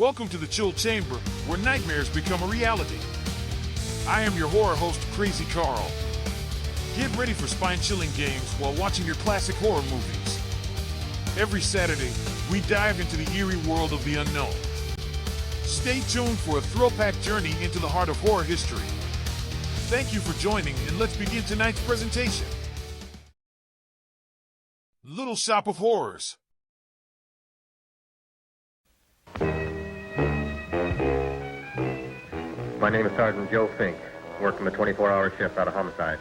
Welcome to the Chill Chamber, where nightmares become a reality. I am your horror host, Crazy Carl. Get ready for spine-chilling games while watching your classic horror movies. Every Saturday, we dive into the eerie world of the unknown. Stay tuned for a thrill-packed journey into the heart of horror history. Thank you for joining, and let's begin tonight's presentation. Little Shop of Horrors. My name is Sergeant Joe Fink, working the 24-hour shift out of homicide.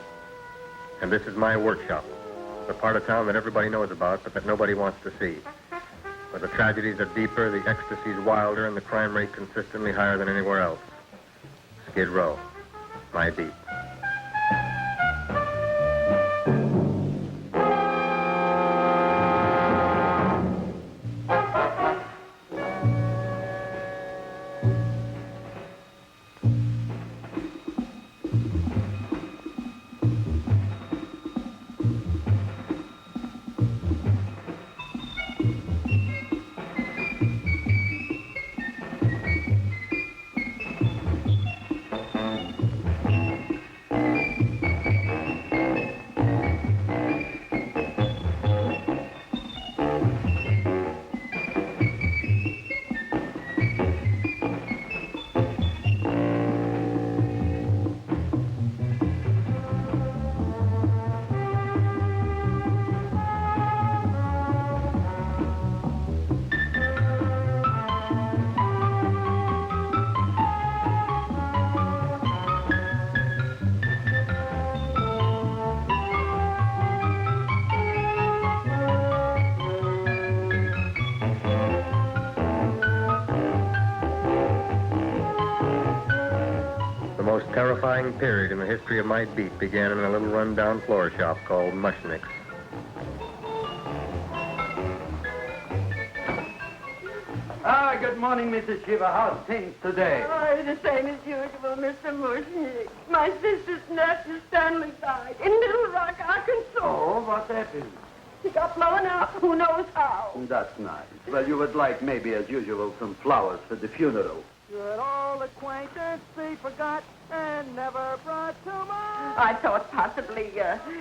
And this is my workshop, the part of town that everybody knows about, but that nobody wants to see. Where the tragedies are deeper, the ecstasy's wilder, and the crime rate consistently higher than anywhere else. Skid Row, my beat. The most terrifying period in the history of my beat began in a little run-down floor shop called Mushnick's. Good morning, Mrs. Shiva. How's things today? Oh, the same as usual, Mr. Mushnick. My sister's nephew, Stanley, died in Little Rock, Arkansas. Oh, what happened? He got blown up. Who knows how? That's nice. Well, you would like, maybe as usual, some flowers for the funeral. Good old acquaintance be forgot and never brought to mind. I thought possibly,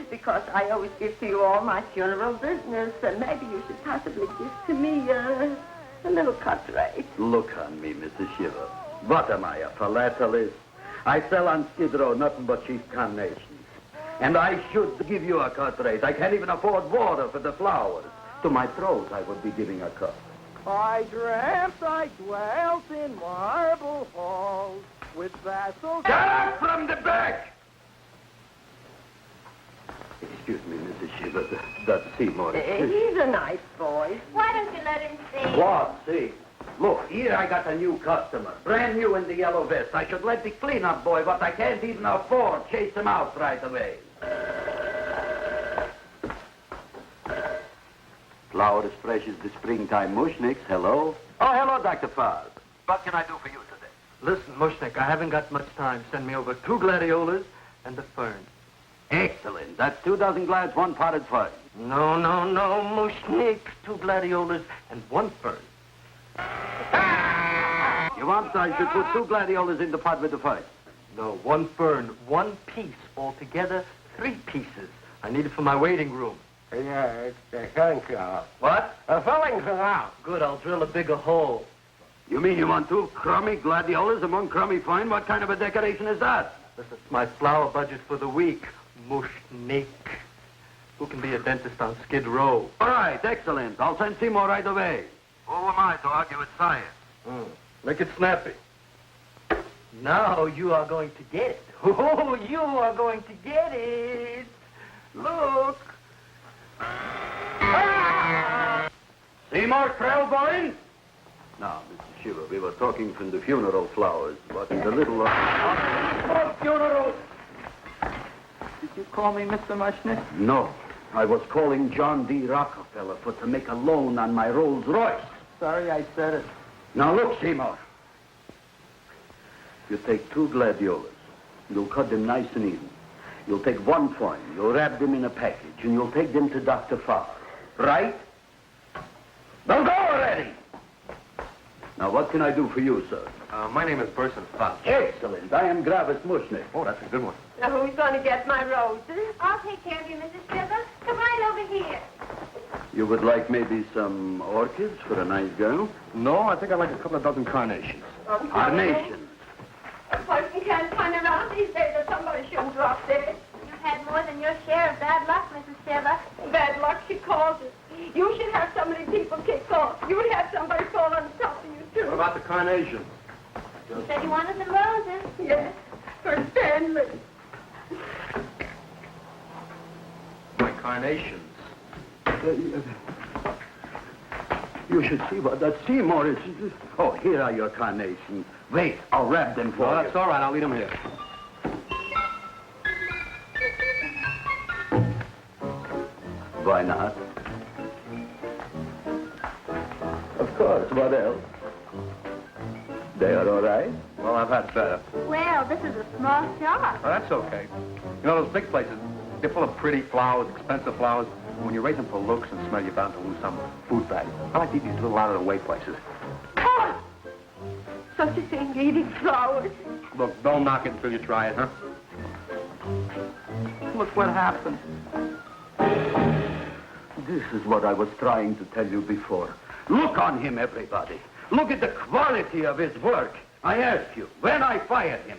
because I always give to you all my funeral business, maybe you should possibly give to me, a little cut rate. Look on me, Mrs. Shiva. What am I, a philatelist? I sell on Skid Row nothing but cheap carnations. And I should give you a cut rate. I can't even afford water for the flowers. To my throat, I would be giving a cut. I dreamt I dwelt in marble halls with vassals. Get out from the back! Excuse me, Mrs. Shiva, that's Seymour. He's a nice boy. Why don't you let him see? What? See? Look, here I got a new customer, brand new in the yellow vest. I should let the cleanup boy, but I can't even afford, chase him out right away. Flower as fresh as the springtime Mushnicks. Hello? Oh, hello, Dr. Fars. What can I do for you today? Listen, Mushnick, I haven't got much time. Send me over 2 gladiolas and a fern. Excellent. That's 2 dozen glads, 1 potted fern. No, Mushnick. 2 gladiolas and 1 fern. You want I should put 2 gladiolas in the pot with the fern? No, 1 fern, 1 piece. Altogether, 3 pieces. I need it for my waiting room. Yeah, it's a filling out. What? A filling out. Good, I'll drill a bigger hole. You mean you want 2 crummy gladiolas and 1 crummy fern? What kind of a decoration is that? This is my flower budget for the week. Mushnick. Who can be a dentist on Skid Row? All right, excellent. I'll send Seymour right away. Who am I to argue with science? Make it snappy. Now you are going to get it. Oh, you are going to get it. Look. Seymour Krelborn? Now, Mr. Shiva, we were talking from the funeral flowers, but the little... Funeral. Did you call me Mr. Mushnick? No, I was calling John D. Rockefeller for to make a loan on my Rolls Royce. Sorry I said it. Now, look, Seymour. You take 2 gladiolas. You'll cut them nice and even. You'll take 1 fern. You'll wrap them in a package, and you'll take them to Dr. Farr. Right? Now go already! Now, what can I do for you, sir? My name is Burson Fox. Excellent. I am Gravis Mushnick. Oh, that's a good one. Now, who's going to get my roses? I'll take care of you, Mrs. Shiver. Come right over here. You would like maybe some orchids for a nice girl? No, I think I'd like a couple of dozen carnations. Carnations. A person can't turn around these days that somebody shouldn't drop dead. You've had more than your share of bad luck, Mrs. Shiver. Bad luck, she calls it. You should have so many people kicked off. You'd have somebody fall on top of you, too. What about the carnations? You said you wanted some roses. Yes, for Stanley. My carnations. You should see what that Seymour is. Oh, here are your carnations. Wait, I'll wrap them for Oh, you. that's all right. I'll leave them here. Why not? Of course, what else? They are all right? Well, I've had better. Well, this is a small shop. Oh, that's okay. You know, those big places, they're full of pretty flowers, expensive flowers. When you raise them for looks and smell, you're bound to lose some food value. I like to eat these little out-of-the-way places. Oh, such a thing, eating flowers. Look, don't knock it until you try it, huh? Look what happened. This is what I was trying to tell you before. Look on him, everybody. Look at the quality of his work. I ask you, when I fired him,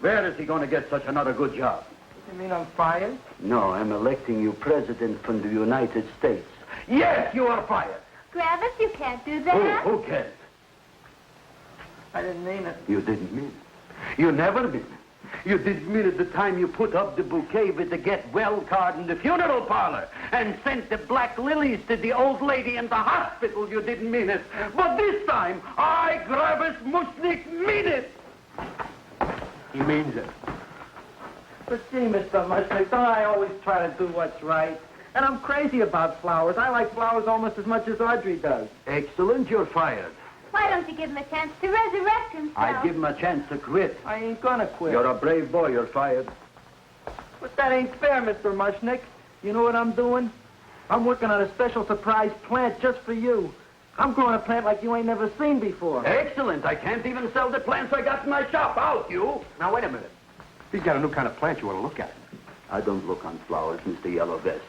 where is he going to get such another good job? You mean I'm fired? No, I'm electing you president from the United States. Yes, you are fired. Gravis, you can't do that. Who cares? I didn't mean it. You didn't mean it. You never mean it. You didn't mean it the time you put up the bouquet with the get well card in the funeral parlor and sent the black lilies to the old lady in the hospital. You didn't mean it. But this time, I, Gravis Mushnick, mean it. He means it. But see, Mr. Mushnick, don't I always try to do what's right? And I'm crazy about flowers. I like flowers almost as much as Audrey does. Excellent, you're fired. Why don't you give him a chance to resurrect himself? I'd give him a chance to quit. I ain't gonna quit. You're a brave boy, you're fired. But that ain't fair, Mr. Mushnick. You know what I'm doing? I'm working on a special surprise plant just for you. I'm growing a plant like you ain't never seen before. Excellent. I can't even sell the plants I got in my shop. Out, you. Now, wait a minute. He's got a new kind of plant you want to look at. I don't look on flowers, Mr. Yellow Vest.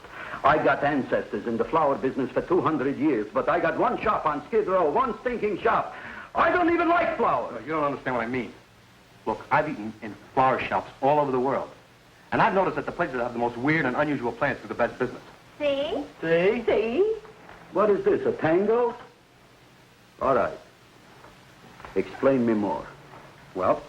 I got ancestors in the flower business for 200 years, but I got one shop on Skid Row, one stinking shop. I don't even like flowers. No, you don't understand what I mean. Look, I've eaten in flower shops all over the world. And I've noticed that the places that have the most weird and unusual plants do the best business. See? See? See? What is this, a tango? All right. Explain me more. Well,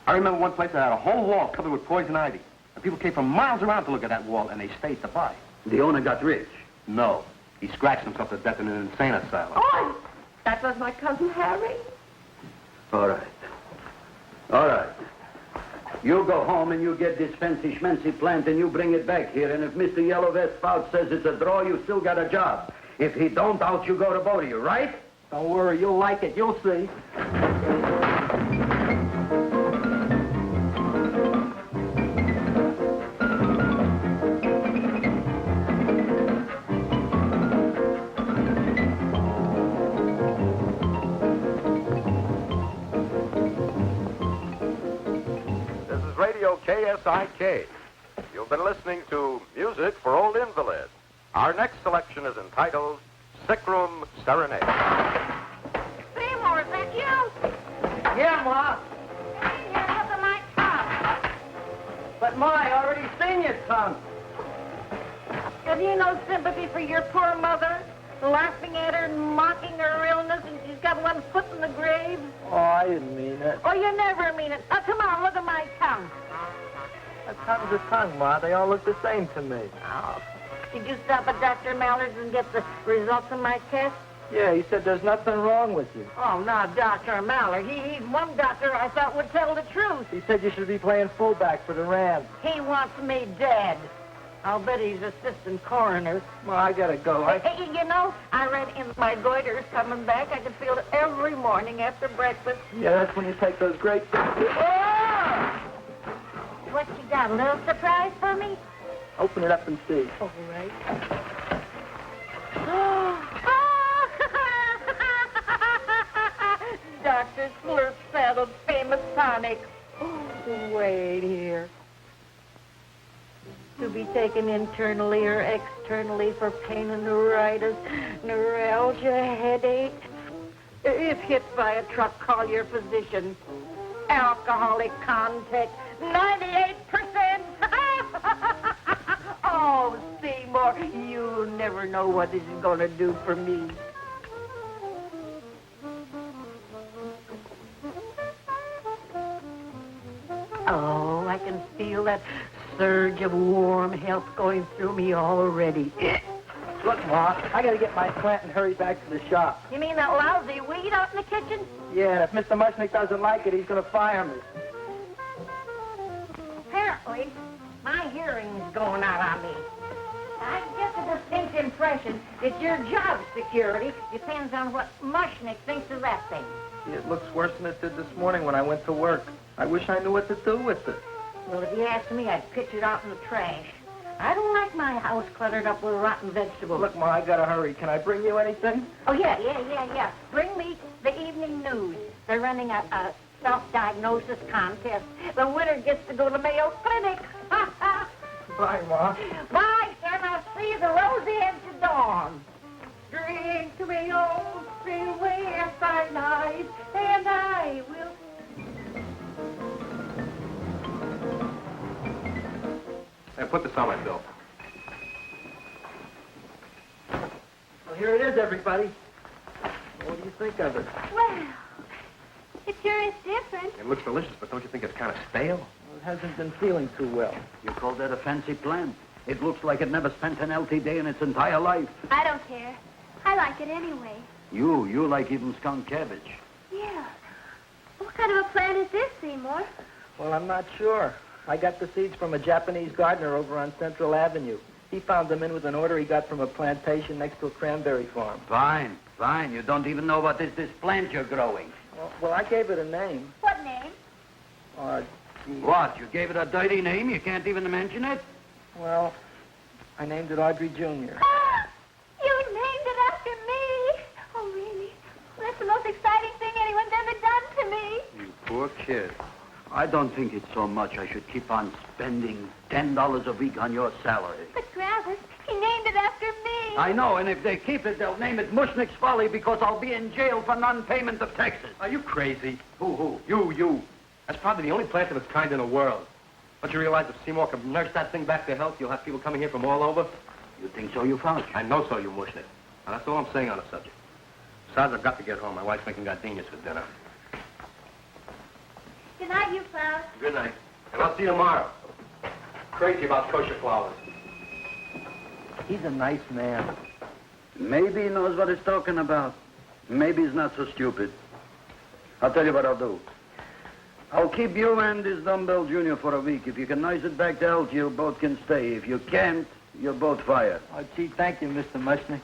I remember one place that had a whole wall covered with poison ivy. And people came from miles around to look at that wall, and they stayed to buy. The owner got rich. No. He scratched himself to death in an insane asylum. Oh, that was my cousin Harry. All right. All right. You go home and you get this fancy schmancy plant and you bring it back here. And if Mr. Yellow Vest Spout says it's a draw, you still got a job. If he don't, out you go to both of you, right? Don't worry, you'll like it. You'll see. KSIK. You've been listening to Music for Old Invalids. Our next selection is entitled Sick Room Serenade. Seymour, is that you? Yeah, Ma. Hey, here, look at my tongue. But, Ma, I already seen your tongue. Have you no sympathy for your poor mother? Laughing at her and mocking her illness, and she's got one foot in the grave? Oh, I didn't mean it. Oh, you never mean it. Now, come on, look at my tongue. A tongue's a tongue, Ma. They all look the same to me. Oh, did you stop at Dr. Mallard's and get the results of my test? Yeah, he said there's nothing wrong with you. Oh, now, Dr. Mallard. He's one doctor I thought would tell the truth. He said you should be playing fullback for the Rams. He wants me dead. I'll bet he's assistant coroner. Well, I gotta go. Hey, you know, I read in my goiter's coming back. I can feel it every morning after breakfast. Yeah, that's when you take those great... Oh! What you got, a little surprise for me? Open it up and see. All right. after slurp saddled famous tonic. Wait here. To be taken internally or externally for pain and neuritis, neuralgia, headache. If hit by a truck, call your physician. Alcoholic contact, 98%. Oh, Seymour, you never know what this is going to do for me. Oh, I can feel that surge of warm health going through me already. Look, Ma, I gotta get my plant and hurry back to the shop. You mean that lousy weed out in the kitchen? Yeah, and if Mr. Mushnick doesn't like it, he's gonna fire me. Apparently, my hearing's going out on me. I get the distinct impression that your job security depends on what Mushnick thinks of that thing. See, it looks worse than it did this morning when I went to work. I wish I knew what to do with it. Well, if you ask me, I'd pitch it out in the trash. I don't like my house cluttered up with rotten vegetables. Look, Ma, I gotta hurry. Can I bring you anything? Oh, yeah. Bring me the evening news. They're running a self-diagnosis contest. The winner gets to go to Mayo Clinic. Bye, Ma. Bye, sir. I'll see you the rosy edge of dawn. Drink to me, old freeway, by night, and I will... Hey, put this on my bill. Well, here it is, everybody. What do you think of it? Well, it sure is different. It looks delicious, but don't you think it's kind of stale? Well, it hasn't been feeling too well. You call that a fancy plant? It looks like it never spent an LT day in its entire life. I don't care. I like it anyway. You like even skunk cabbage. Yeah. What kind of a plant is this, Seymour? Well, I'm not sure. I got the seeds from a Japanese gardener over on Central Avenue. He found them in with an order he got from a plantation next to a cranberry farm. Fine. You don't even know what is this plant you're growing. Well, I gave it a name. What name? What? You gave it a dirty name? You can't even mention it? Well, I named it Audrey Jr. You named it after me. Oh, really? That's the most exciting thing anyone's ever done to me. You poor kid. I don't think it's so much I should keep on spending $10 a week on your salary. But, Travis, he named it after me. I know, and if they keep it, they'll name it Mushnick's Folly because I'll be in jail for non-payment of taxes. Are you crazy? Who? You. That's probably the only plant of its kind in the world. Don't you realize if Seymour can nurse that thing back to health, you'll have people coming here from all over? You think so, you found? I know so, you Mushnick. Now, that's all I'm saying on the subject. Besides, I've got to get home. My wife's making gardenias for dinner. Good night, you flowers. Good night. And I'll see you tomorrow. Crazy about kosher flowers. He's a nice man. Maybe he knows what he's talking about. Maybe he's not so stupid. I'll tell you what I'll do. I'll keep you and this dumbbell junior for a week. If you can nurse it back to health, you both can stay. If you can't, you're both fired. Oh, gee, thank you, Mr. Mushnick.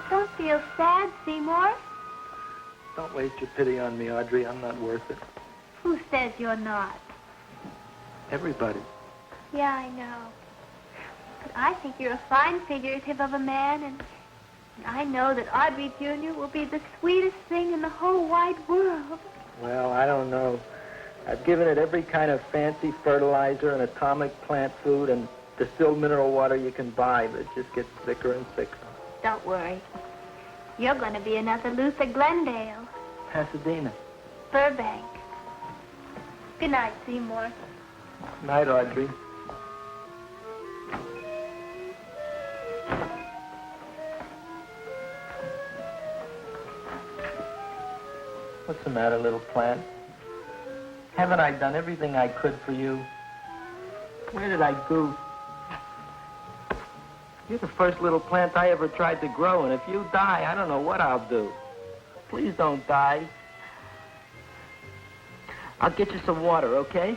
Don't feel sad, Seymour. Don't waste your pity on me, Audrey. I'm not worth it. Who says you're not? Everybody. Yeah, I know. But I think you're a fine figurative of a man, and I know that Audrey Jr. will be the sweetest thing in the whole wide world. Well, I don't know. I've given it every kind of fancy fertilizer and atomic plant food and distilled mineral water you can buy, but it just gets thicker and thicker. Don't worry. You're going to be another Luther Glendale. Pasadena. Burbank. Good night, Seymour. Night, Audrey. What's the matter, little plant? Haven't I done everything I could for you? Where did I goof? You're the first little plant I ever tried to grow, and if you die, I don't know what I'll do. Please don't die. I'll get you some water, okay?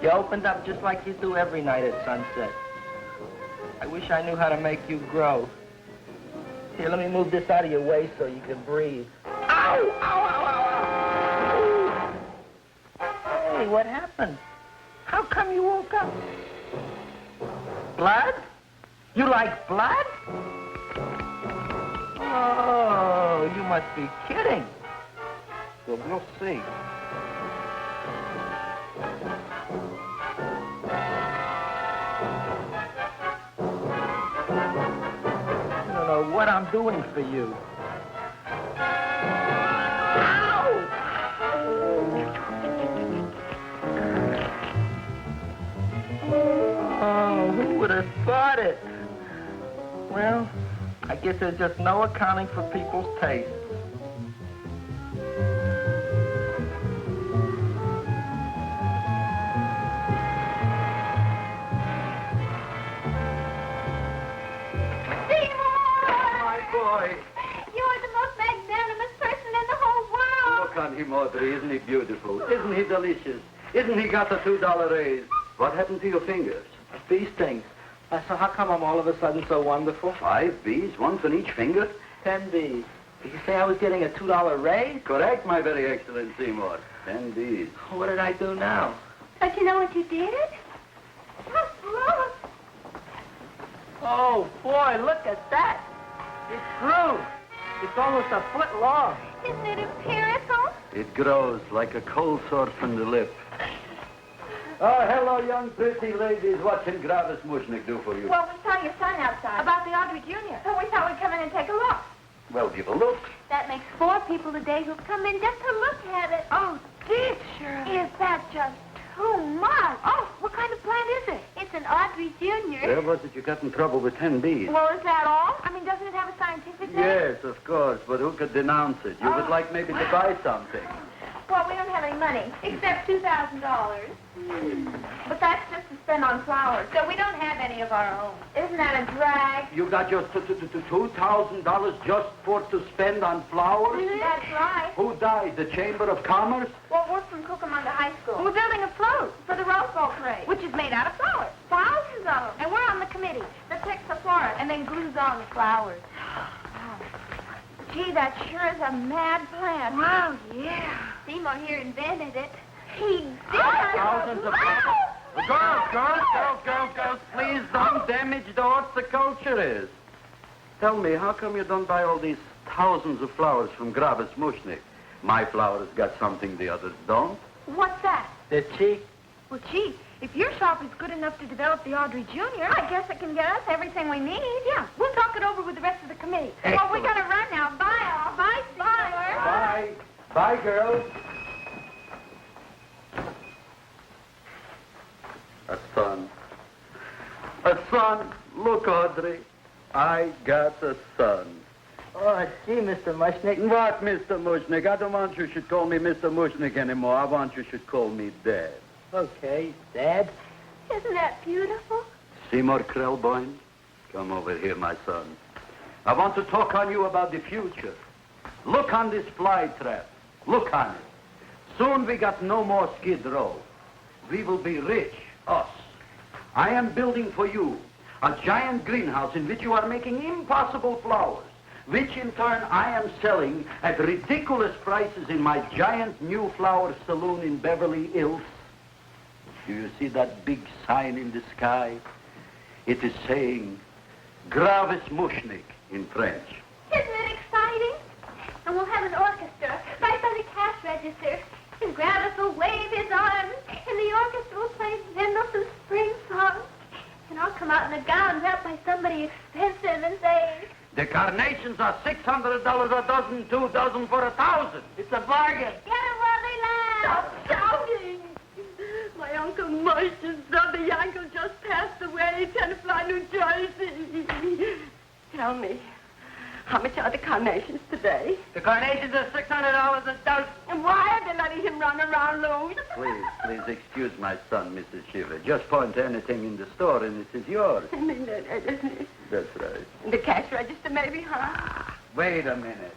You opened up just like you do every night at sunset. I wish I knew how to make you grow. Here, let me move this out of your way so you can breathe. Ow! Ow, ow, ow, ow! Hey, what happened? How come you woke up? Blood? You like blood? Oh, you must be kidding. Well, we'll see. I don't know what I'm doing for you. Oh, who would have thought it? Well, I guess there's just no accounting for people's tastes. Look on him, Audrey. Isn't he beautiful? Isn't he delicious? Isn't he got the $2 raise? What happened to your fingers? Bee stings. So how come I'm all of a sudden so wonderful? 5 bees, one for each finger? 10 bees. Did you say I was getting a $2 raise? Correct, my very excellent Seymour. 10 bees. What did I do now? Don't you know what you did? Look. Oh, boy, look at that. It grew. It's almost a foot long. Isn't it empirical? It grows like a cold sore from the lip. Oh, hello, young pretty ladies. What can Gravis Mushnik do for you? Well, we saw your son outside. About the Audrey Jr. So we thought we'd come in and take a look. Well, give a look. That makes 4 people today who've come in just to look at it. Oh, dear, Shirley. Is that just too much? Oh, what kind of plant is it? It's an Audrey Jr. Where was it you got in trouble with 10 bees? Well, is that all? I mean, doesn't it have a scientific name? Yes, of course, but who could denounce it? You would like maybe to buy something. Well, we don't have any money, except $2,000. But that's just to spend on flowers, so we don't have any of our own. Isn't that a drag? You got your $2,000 just to spend on flowers? That's right. Who died? The Chamber of Commerce? Well, we're from Cucamonga High School. We're building a float for the Rose Bowl parade, which is made out of flowers. Thousands of them. And we're on the committee that picks the flora and then glues on the flowers. Gee, that sure is a mad plan. Wow, yeah. Seymour here invented it. He did. Thousands of girls, please don't damage the horticulture is. Tell me, how come you don't buy all these thousands of flowers from Gravis Mushnik? My flowers got something the others don't. What's that? They're cheap. Well, gee, if your shop is good enough to develop the Audrey Jr., I guess it can get us everything we need. Yeah, we'll talk it over with the rest of the committee. Excellent. Well, we gotta run now. Bye, all. Bye, Seymour. Bye. Bye, girls. A son. A son. Look, Audrey. I got a son. Oh, gee, Mr. Mushnik. What, Mr. Mushnik? I don't want you should call me Mr. Mushnik anymore. I want you should call me Dad. Okay, Dad. Isn't that beautiful? Seymour Krelborn, come over here, my son. I want to talk on you about the future. Look on this fly trap. Look on it. Soon we got no more Skid Row. We will be rich, us. I am building for you a giant greenhouse in which you are making impossible flowers, which in turn I am selling at ridiculous prices in my giant new flower saloon in Beverly Hills. Do you see that big sign in the sky? It is saying, Gravis Mushnik in French. Isn't it exciting? And we'll have an orchestra right by the cash register. And Gravis will wave his arms, and the orchestra will play Mendelssohn's spring song. And I'll come out in a gown wrapped by somebody expensive and say, The carnations are $600 a dozen, 2 dozen for 1,000. It's a bargain. get it while they last. Stop shouting! My Uncle Mush's brother Yankel just passed away, Tenafly, New Jersey. Tell me, how much are the carnations today? The carnations are $600 a dozen. And why are they letting him run around loose? Please excuse my son, Mrs. Shiver. Just point to anything in the store and it is yours. I mean, That's right. the cash register maybe, huh? Wait a minute.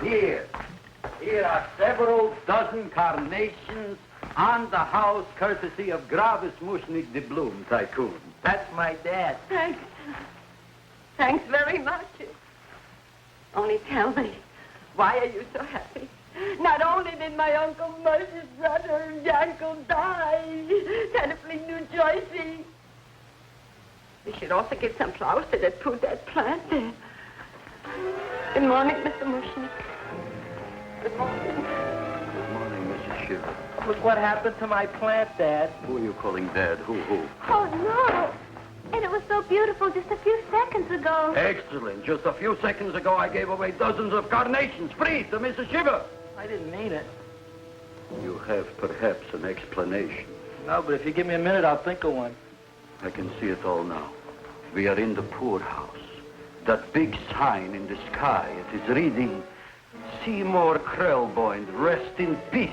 Here are several dozen carnations on the house courtesy of Gravis Mushnik, the Bloom Tycoon. That's my dad. Thanks. Thanks very much. Only tell me, why are you so happy? Not only did my Uncle Mercer's brother, Yankel, die, Tennessee, New Jersey. We should also give some flowers to that poor dead plant there. Good morning, Mr. Mushnick. Good morning. Good morning, Mrs. Shiver. Look what happened to my plant, Dad. Who are you calling Dad? Who? Oh, no. And it was so beautiful just a few seconds ago. Excellent. Just a few seconds ago, I gave away dozens of carnations free to Mrs. Shiver. I didn't mean it. You have perhaps an explanation. No, but if you give me a minute, I'll think of one. I can see it all now. We are in the poorhouse. That big sign in the sky, it is reading, Seymour Krelborn, rest in peace,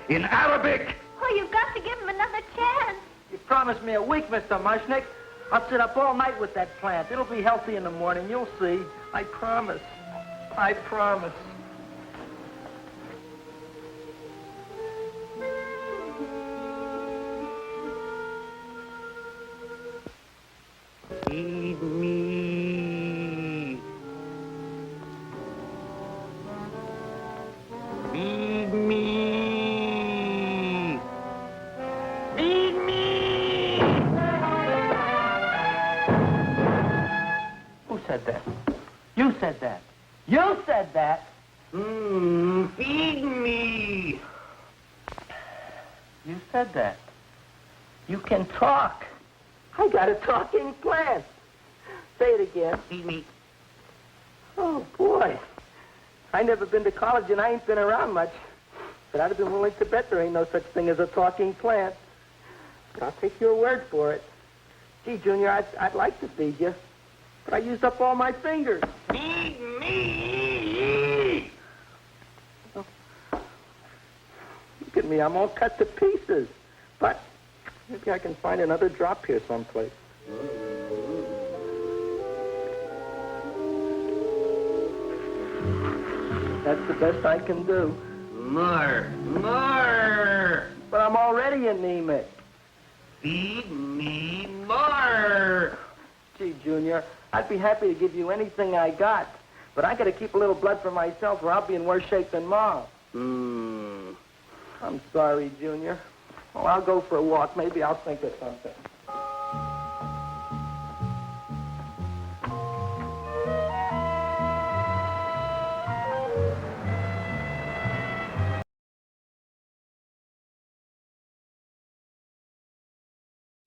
in Arabic. Oh, you've got to give him another chance. You promised me a week, Mr. Mushnick. I'll sit up all night with that plant. It'll be healthy in the morning. You'll see. I promise. I promise. Feed me. Feed me. Feed me. Who said that? You said that. You said that. Feed me. You said that. You can talk. I got a talking plant. Say it again. Feed me. Oh, boy. I never been to college and I ain't been around much. But I'd have been willing to bet there ain't no such thing as a talking plant. But I'll take your word for it. Gee, Junior, I'd like to feed you. But I used up all my fingers. Feed me. Oh. Look at me. I'm all cut to pieces. But maybe I can find another drop here someplace. That's the best I can do. More. But I'm already anemic. Feed me more. Gee, Junior, I'd be happy to give you anything I got. But I got to keep a little blood for myself or I'll be in worse shape than Mom. I'm sorry, Junior. Well, I'll go for a walk. Maybe I'll think of something.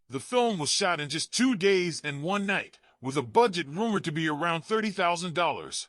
The film was shot in just 2 days and 1 night, with a budget rumored to be around $30,000.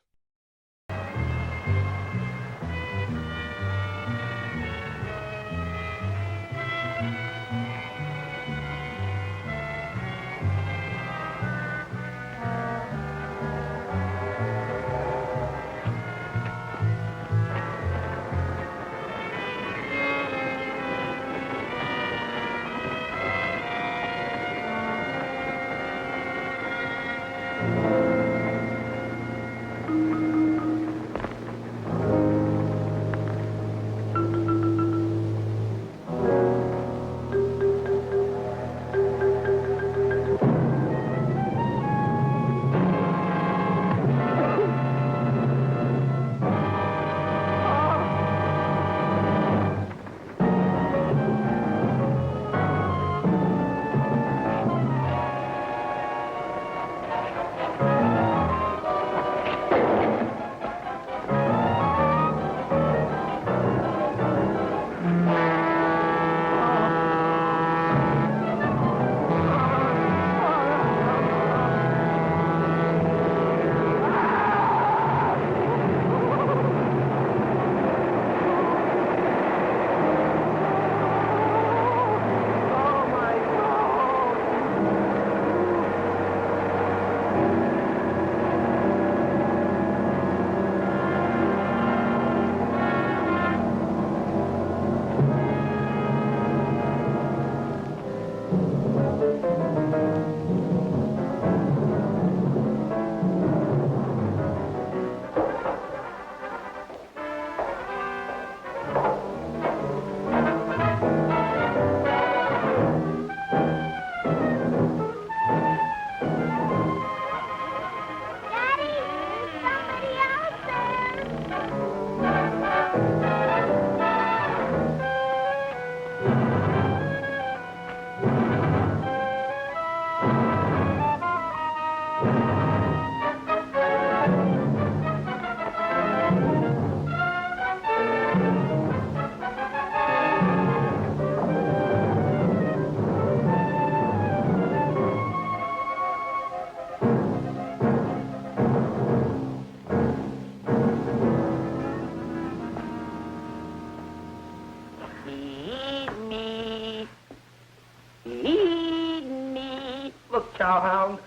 cowhound.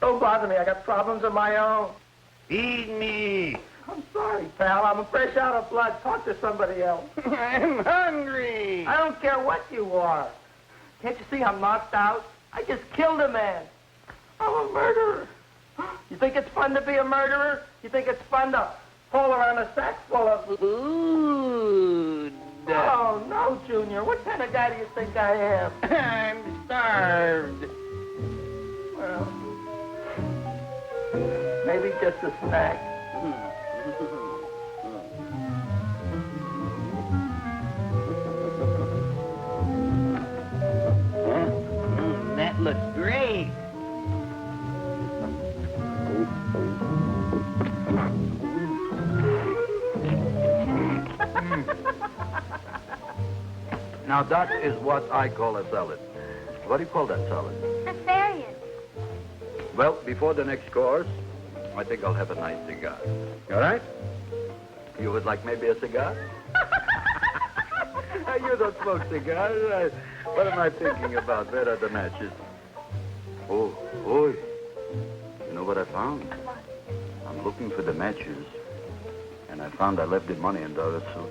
Don't bother me. I got problems of my own. Feed me. I'm sorry, pal. I'm fresh out of blood. Talk to somebody else. I'm hungry. I don't care what you are. Can't you see I'm knocked out? I just killed a man. I'm a murderer. You think it's fun to be a murderer? You think it's fun to haul around a sack full of Food. Oh, no, Junior. What kind of guy do you think I am? I'm starved. Well, maybe just a snack. That looks great. Now, that is what I call a salad. What do you call that salad? Cesarean. Well, before the next course, I think I'll have a nice cigar. All right? You would like maybe a cigar? You don't smoke cigars. What am I thinking about? Where are the matches? Oh, you know what I found? I'm looking for the matches, and I found I left the money in the suit.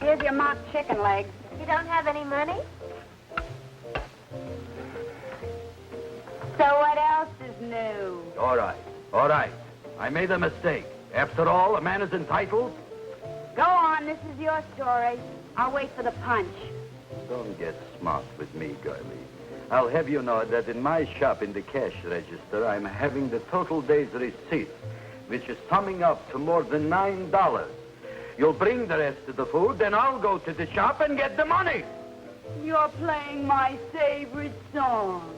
Here's your mock chicken legs. You don't have any money? So what else is new? All right. I made a mistake. After all, a man is entitled. Go on, this is your story. I'll wait for the punch. Don't get smart with me, girlie. I'll have you know that in my shop in the cash register, I'm having the total day's receipt, which is summing up to more than $9. You'll bring the rest of the food, then I'll go to the shop and get the money. You're playing my favorite song.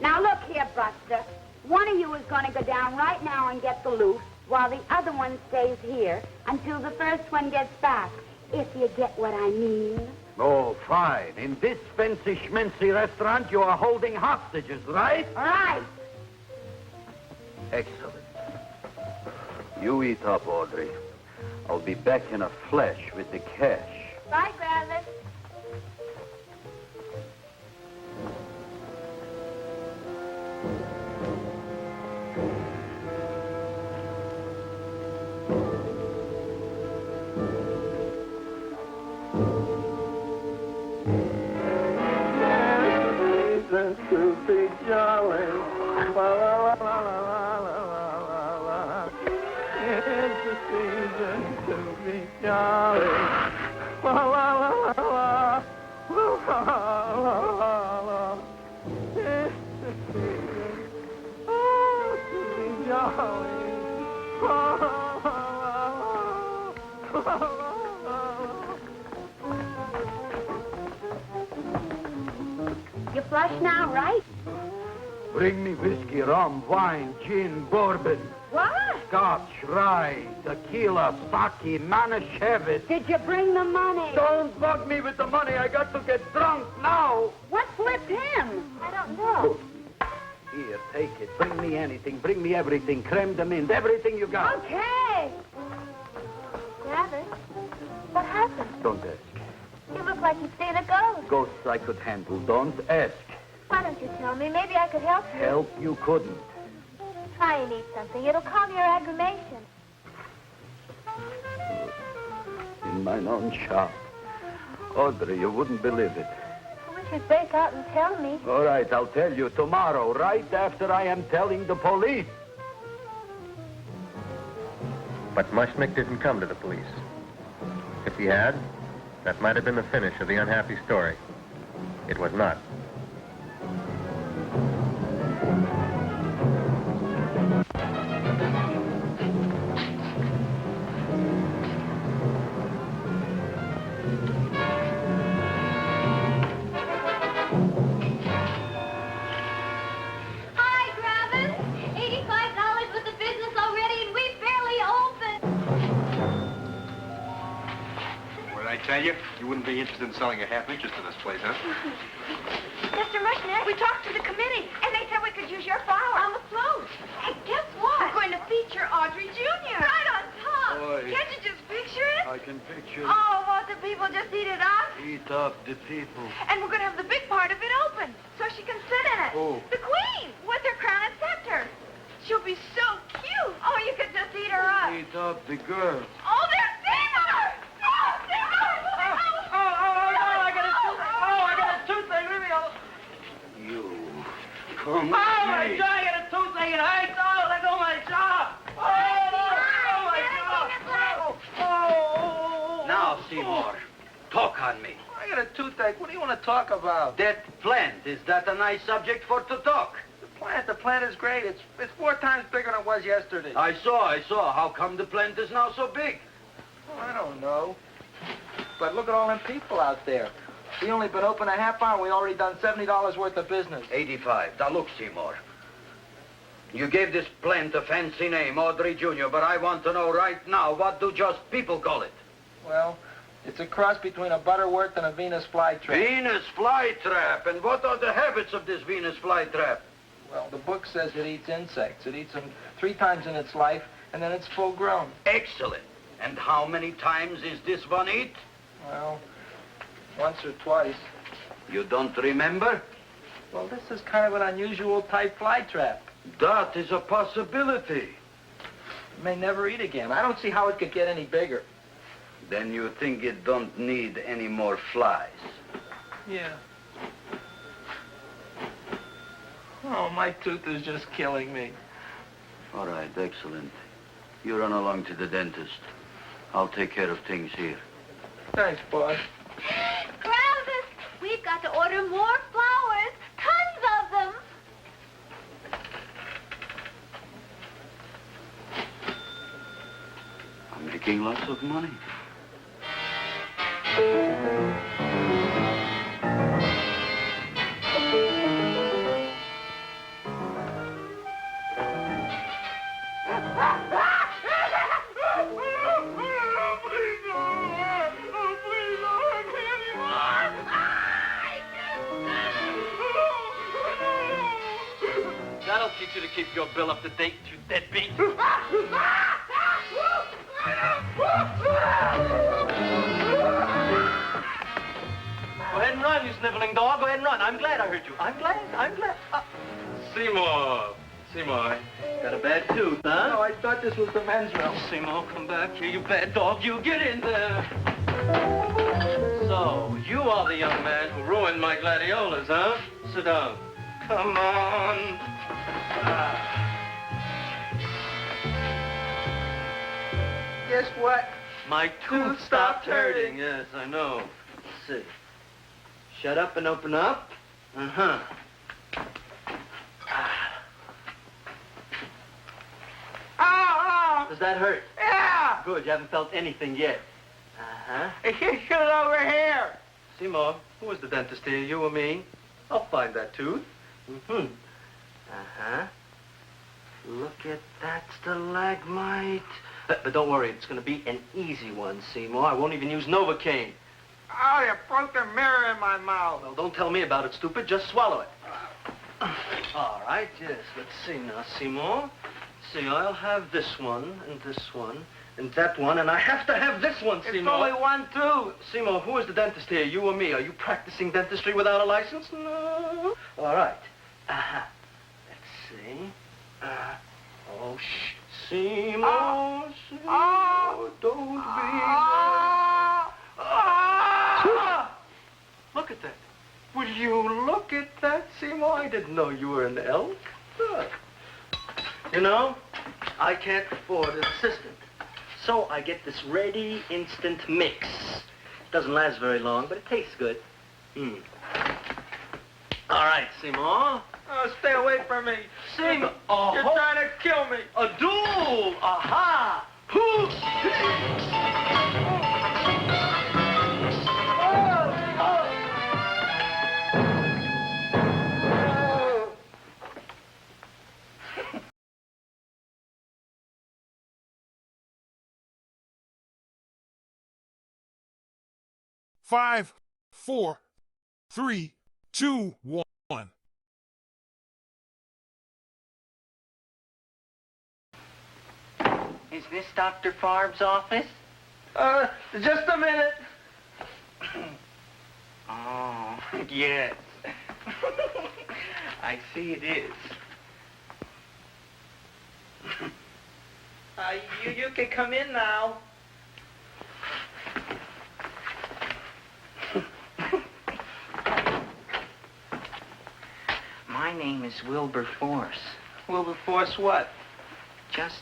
Now look here, Buster. One of you is going to go down right now and get the loot, while the other one stays here until the first one gets back, if you get what I mean. Oh, fine. In this fancy schmancy restaurant, you are holding hostages, right? All right. Excellent. You eat up, Audrey. I'll be back in a flash with the cash. Bye, Gravis. To be jolly. La, la, la, la, la, la, la, la. It's the season to be jolly. La, la, la, la, la. La, la, la, la. It's the season to be jolly. La, la, la, la, la, la, la. You flush now, right? Bring me whiskey, rum, wine, gin, bourbon. What? Scotch, rye, tequila, sake, Manischewitz. Did you bring the money? Don't bug me with the money. I got to get drunk now. What flipped him? I don't know. Here, take it. Bring me anything. Bring me everything. Creme de menthe. Everything you got. Okay. Gravis, what happened? Don't ask. You look like you've seen a ghost. Ghosts I could handle. Don't ask. Why don't you tell me? Maybe I could help you. Help you couldn't. Try and eat something. It'll calm your aggravation. In mine own shop. Audrey, you wouldn't believe it. I wish you'd break out and tell me. All right, I'll tell you tomorrow, right after I am telling the police. But Mushnick didn't come to the police. If he had, that might have been the finish of the unhappy story. It was not. Hi, Gravis. $85 with the business already, and we barely opened. What did I tell you? You wouldn't be interested in selling a half interest in this place, huh? Mr. Mushnick, we talked to the committee, and they said we could use your flower on the float. And guess what? We're going to feature Audrey Jr. Right on top. Boy. Can't you just picture it? I can picture. Oh, won't it people just eat it up? Eat up the people. And we're going to have the big part of it open, so she can sit in it. Who? The queen, with her crown and scepter. She'll be so cute. Oh, you could just eat her up. Eat up the girl. Oh, there's Seymour! Oh, Seymour! I got a toothache. Leave me alone. You come Oh, my jaw, I got a toothache. It hurts. Oh, let go of my jaw. Oh, my jaw. Oh. Now, Seymour, talk on me. I got a toothache. What do you want to talk about? That plant, is that a nice subject for to talk? The plant is great. It's 4 times bigger than it was yesterday. I saw. How come the plant is now so big? Oh, I don't know. But look at all them people out there. We only been open a half hour. We already done $70 worth of business. 85. Now, look, Seymour. You gave this plant a fancy name, Audrey Jr., but I want to know right now, what do just people call it? Well, it's a cross between a butterworth and a Venus flytrap. Venus flytrap. And what are the habits of this Venus flytrap? Well, the book says it eats insects. It eats them 3 times in its life, and then it's full grown. Excellent. And how many times is this one eat? Well, once or twice. You don't remember? Well, this is kind of an unusual type flytrap. That is a possibility. It may never eat again. I don't see how it could get any bigger. Then you think it don't need any more flies? Yeah. Oh, my tooth is just killing me. All right, excellent. You run along to the dentist. I'll take care of things here. Thanks, boss. Travis, we've got to order more flowers. Tons of them. I'm making lots of money. That'll teach you to keep your bill up to date, you deadbeat. Go ahead and run, you sniveling dog. Go ahead and run. I'm glad I hurt you. I'm glad. Seymour, got a bad tooth, huh? No, I thought this was the men's room. Seymour, come back here, you bad dog. You get in there. So, you are the young man who ruined my gladiolas, huh? Sit down. Come on. Guess what? My tooth stopped hurting. Yes, I know. Let's see. Shut up and open up. Uh-huh. Oh! Does that hurt? Yeah! Good, you haven't felt anything yet. Uh-huh. Shoot it over here. Seymour, who was the dentist here, you or me? I'll find that tooth. Mm-hmm. Uh-huh. Look at that stalagmite. But don't worry, it's going to be an easy one, Seymour. I won't even use Novocaine. Oh, you broke the mirror in my mouth. Well, don't tell me about it, stupid. Just swallow it. All right, yes. Let's see now, Seymour. See, I'll have this one, and that one, and I have to have this one, Seymour. It's only one tooth. Seymour, who is the dentist here, you or me? Are you practicing dentistry without a license? No. All right. Uh-huh. Let's see. Oh, shh. Seymour, Seymour, don't be... Look at that. Will you look at that, Seymour? I didn't know you were an elk. Look. You know, I can't afford an assistant. So I get this ready instant mix. Doesn't last very long, but it tastes good. All right, Seymour. Oh, stay away from me. Seymour. You're trying to kill me. A duel. Aha. Five, 4, 3, 2, 1. Is this Dr. Farb's office? Just a minute. Oh, yes. I see it is. You can come in now. My name is Wilberforce. Wilberforce what? Just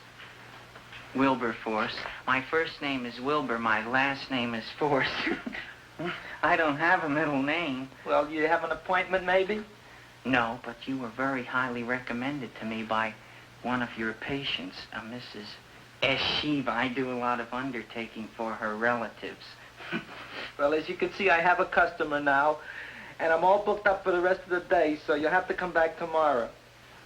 Wilberforce. My first name is Wilbur. My last name is Force. I don't have a middle name. Well, you have an appointment, maybe? No, but you were very highly recommended to me by one of your patients, a Mrs. Eshiva. I do a lot of undertaking for her relatives. Well, as you can see, I have a customer now, and I'm all booked up for the rest of the day, so you'll have to come back tomorrow.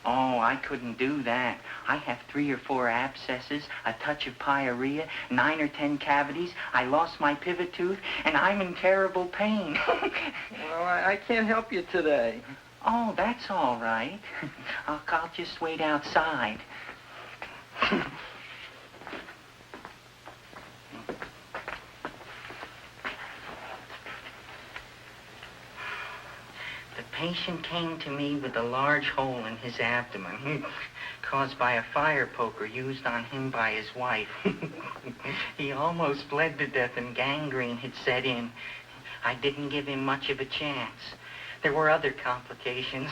Oh, I couldn't do that. I have 3 or 4 abscesses, a touch of pyorrhea, 9 or 10 cavities. I lost my pivot tooth, and I'm in terrible pain. Well, I can't help you today. Oh, that's all right. I'll just wait outside. The patient came to me with a large hole in his abdomen caused by a fire poker used on him by his wife. He almost bled to death and gangrene had set in. I didn't give him much of a chance. There were other complications.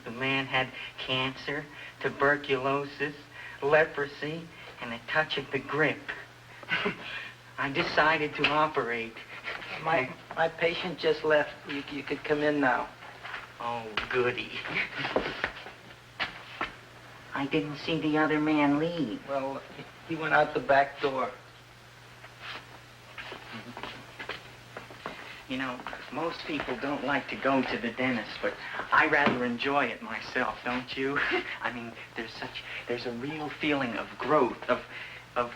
The man had cancer, tuberculosis, leprosy, and a touch of the grip. I decided to operate. My patient just left. You could come in now. Oh, goody. I didn't see the other man leave. Well, he went out the back door. You know, most people don't like to go to the dentist, but I rather enjoy it myself, don't you? I mean, there's a real feeling of growth, of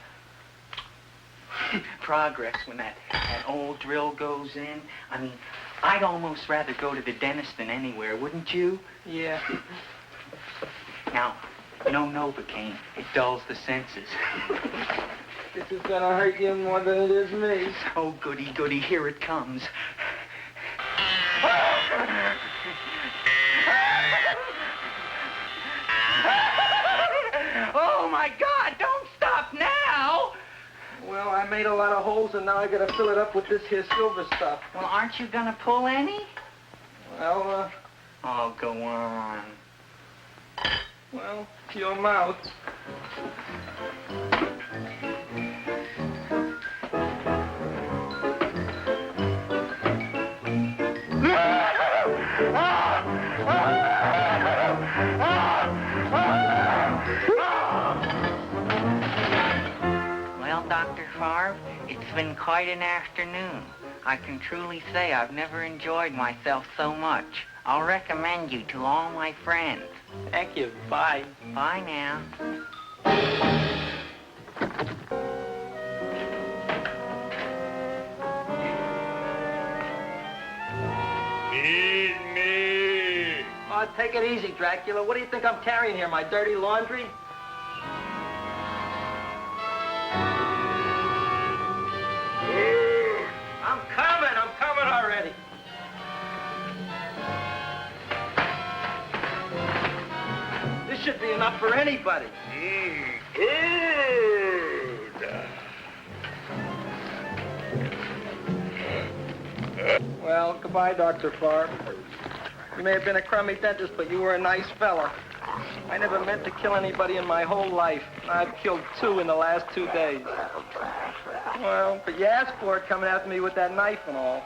progress when that old drill goes in. I mean, I'd almost rather go to the dentist than anywhere, wouldn't you? Yeah. Now, no Novocaine. It dulls the senses. This is gonna hurt you more than it is me. Oh, goody, goody, here it comes. Oh, my God, don't stop now! Well, I made a lot of holes, and now I gotta fill it up with this here silver stuff. Well, aren't you gonna pull any? Well, oh, go on. Well, to your mouth. Well, Dr. Favre, it's been quite an afternoon. I can truly say I've never enjoyed myself so much. I'll recommend you to all my friends. Thank you. Bye. Bye now. Eat me. Oh, take it easy, Dracula. What do you think I'm carrying here, my dirty laundry? I'm coming already. This should be enough for anybody. Well, goodbye, Dr. Favre. You may have been a crummy dentist, but you were a nice fella. I never meant to kill anybody in my whole life. I've killed 2 in the last 2 days. Well, but you asked for it coming after me with that knife and all.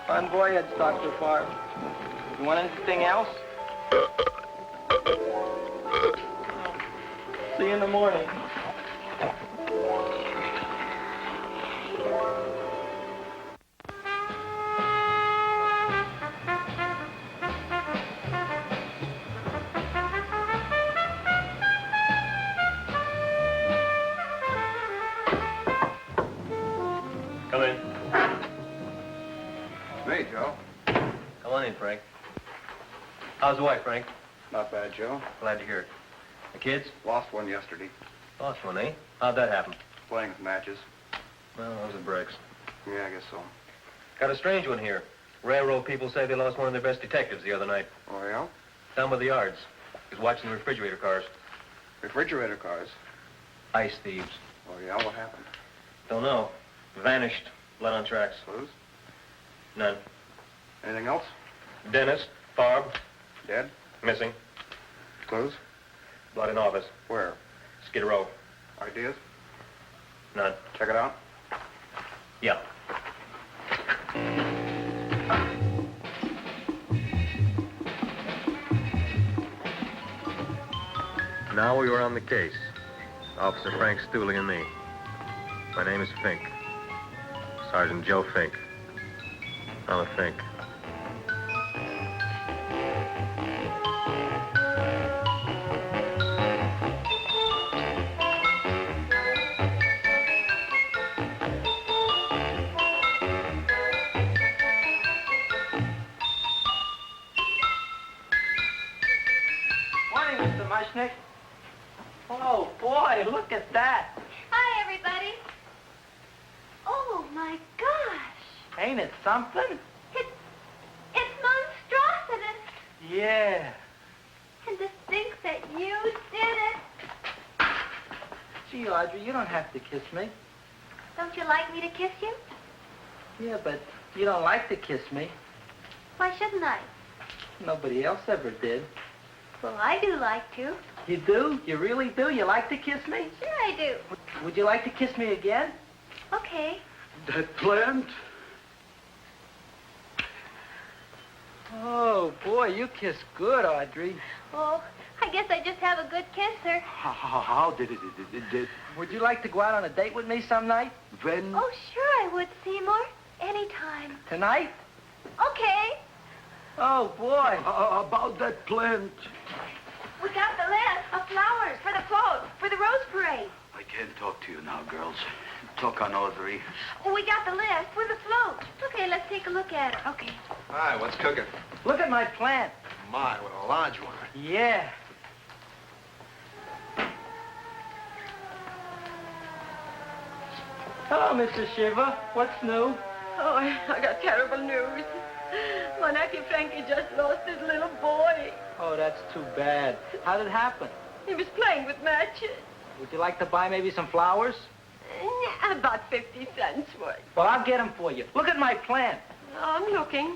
Bon voyage, Dr. Favre. You want anything else? See you in the morning. Come in. Me, Joe. Come on in, Frank. How's the wife, Frank? Not bad, Joe. Glad to hear it. The kids? Lost one yesterday. Lost one, eh? How'd that happen? Playing with matches. Well, those are breaks. Yeah, I guess so. Got a strange one here. Railroad people say they lost one of their best detectives the other night. Oh, yeah? Down by the yards. He was watching the refrigerator cars. Refrigerator cars? Ice thieves. Oh, yeah? What happened? Don't know. Vanished. Blood on tracks. Clues? None. Anything else? Dentist. Barb. Dead? Missing. Clues? Blood in office. Where? Skid Row. Ideas? None. Check it out. Yeah. Now we were on the case. Officer Frank Stooley and me. My name is Fink. Sergeant Joe Fink. I'm a Fink. Morning, Mr. Mushnick. Oh, boy, look at that. Hi, everybody. Oh, my gosh. Ain't it something? It's monstrosity. Yeah. And to think that you did it. Gee, Audrey, you don't have to kiss me. Don't you like me to kiss you? Yeah, but you don't like to kiss me. Why shouldn't I? Nobody else ever did. Well, I do like to. You do? You really do? You like to kiss me? Sure I do. Would you like to kiss me again? Okay. That plant? Oh, boy, you kiss good, Audrey. Oh, I guess I just have a good kisser. How did it? Would you like to go out on a date with me some night? When? Oh, sure I would, Seymour. Anytime. Tonight? Okay. Oh, boy. About that plant. We got the list of flowers for the float, for the rose parade. I can't talk to you now, girls. Talk on Audrey. We got the list for the float. Okay, let's take a look at it. Okay. Hi, what's cooking? Look at my plant. My, what a large one. Yeah. Hello, Mrs. Shiver. What's new? Oh, I got terrible news. My nephew Frankie just lost his little boy. Oh, that's too bad. How did it happen? He was playing with matches. Would you like to buy maybe some flowers? About 50 cents worth. Well, I'll get them for you. Look at my plant. I'm looking.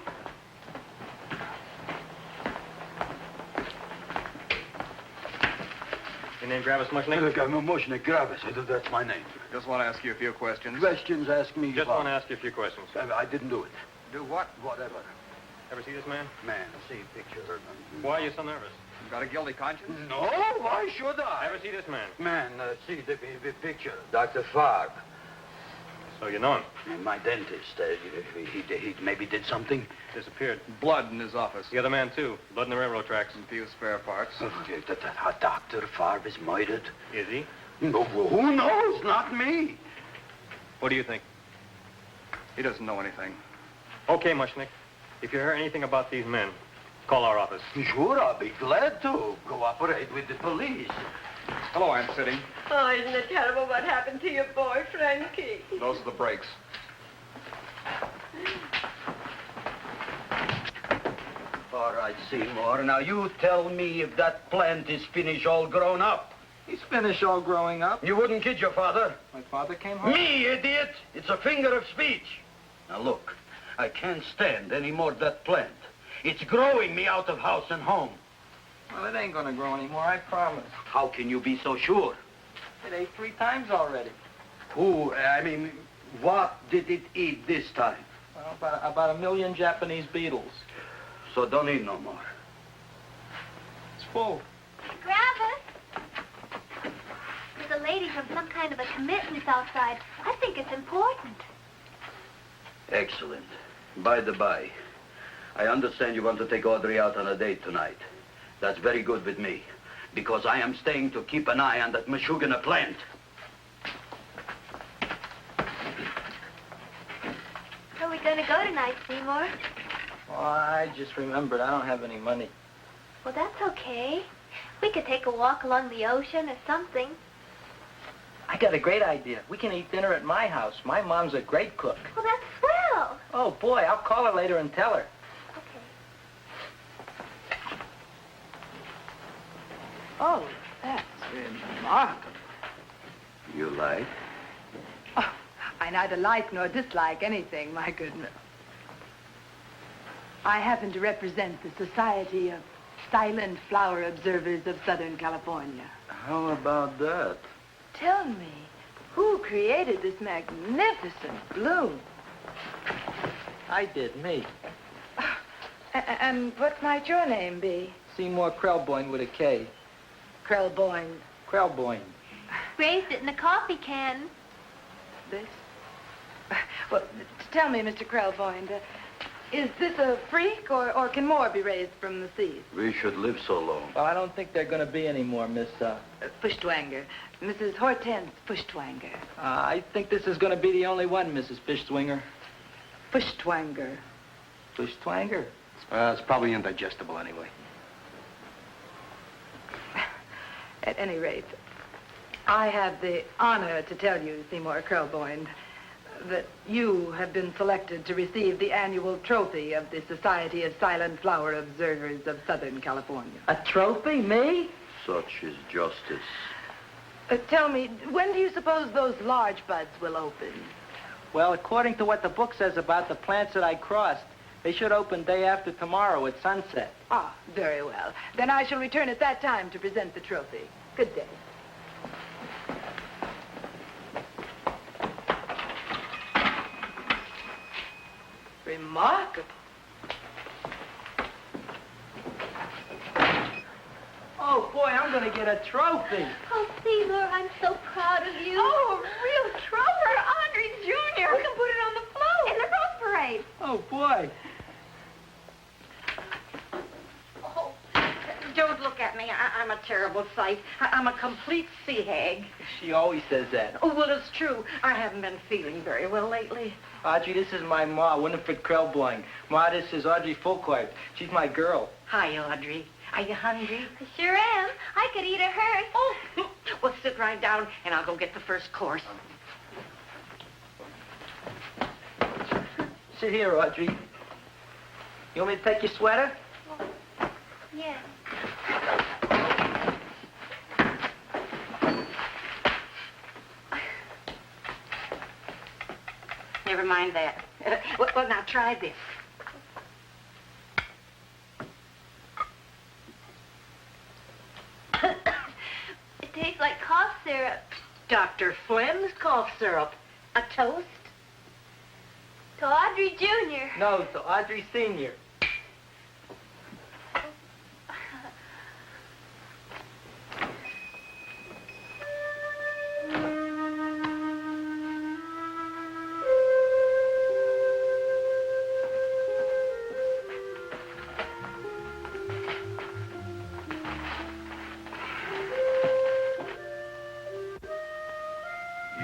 Your name Gravis Mushnick? Look, I'm a Mushnick Gravis. That's my name. Just want to ask you a few questions. Questions, ask me. Just want to ask you a few questions. I didn't do it. Do what? Whatever. Ever see this man? Man, see picture. Why are you so nervous? You got a guilty conscience? No, why should I? Ever see this man? Man, see the picture. Dr. Farb. So you know him. My dentist. He maybe did something. Disappeared. Blood in his office. The other man, too. Blood in the railroad tracks. And few spare parts. Dr. Farb is murdered. Is he? No, who knows? Not me. What do you think? He doesn't know anything. Okay, Mushnick. If you hear anything about these men, call our office. Sure, I'll be glad to cooperate with the police. Hello, Aunt City. Oh, isn't it terrible what happened to your boy, Frankie? Those are the brakes. All right, Seymour. Now, you tell me if that plant is finished all grown up. He's finished all growing up. You wouldn't kid your father? My father came home. Me, idiot! It's a finger of speech. Now, look. I can't stand any more of that plant. It's growing me out of house and home. Well, it ain't gonna grow anymore, I promise. How can you be so sure? It ate 3 times already. What did it eat this time? Well, about 1 million Japanese beetles. So don't eat no more. It's full. Gravis. There's a lady from some kind of a commitment outside. I think it's important. Excellent. By the by, I understand you want to take Audrey out on a date tonight. That's very good with me, because I am staying to keep an eye on that Meshuggah plant. Where are we going to go tonight, Seymour? Well, I just remembered I don't have any money. Well, that's okay. We could take a walk along the ocean or something. I got a great idea. We can eat dinner at my house. My mom's a great cook. Well, that's swell. will. Oh, boy, I'll call her later and tell her. Okay. Oh, that's remarkable. You like? Oh, I neither like nor dislike anything, my goodness. I happen to represent the Society of Silent Flower Observers of Southern California. How about that? Tell me, who created this magnificent bloom? I did, me. And what might your name be? Seymour Krelborn with a K. Krelborn. Krelborn. Raised it in a coffee can. This? Well, tell me, Mr. Krelborn, is this a freak, or can more be raised from the seas? We should live so long. Well, I don't think they're going to be any more, Miss, Fuschtwanger. Mrs. Hortense Fuschtwanger. I think this is going to be the only one, Mrs. Fishswinger. Fuschtwanger. Fuschtwanger? It's probably indigestible anyway. At any rate, I have the honor to tell you, Seymour Krelborn, that you have been selected to receive the annual trophy of the Society of Silent Flower Observers of Southern California. A trophy? Me? Such is justice. Tell me, when do you suppose those large buds will open? Well, according to what the book says about the plants that I crossed, they should open day after tomorrow at sunset. Ah, very well. Then I shall return at that time to present the trophy. Good day. Remarkable. Oh, boy, I'm going to get a trophy. Oh, Seymour, I'm so proud of you. Oh, a real trophy, Audrey Jr. We can put it on the float. In the Rose Parade. Oh, boy. Oh, don't look at me. I'm a terrible sight. I'm a complete sea hag. She always says that. Oh, well, it's true. I haven't been feeling very well lately. Audrey, this is my ma, Winifred Krelborn. Ma, this is Audrey Fulcourt. She's my girl. Hi, Audrey. Are you hungry? I sure am. I could eat a hearse. Oh, well, sit right down, and I'll go get the first course. Sit here, Audrey. You want me to take your sweater? Yeah. Never mind that. Well, now try this. It tastes like cough syrup. Dr. Flynn's cough syrup. A toast? To Audrey Jr. No, to Audrey Sr.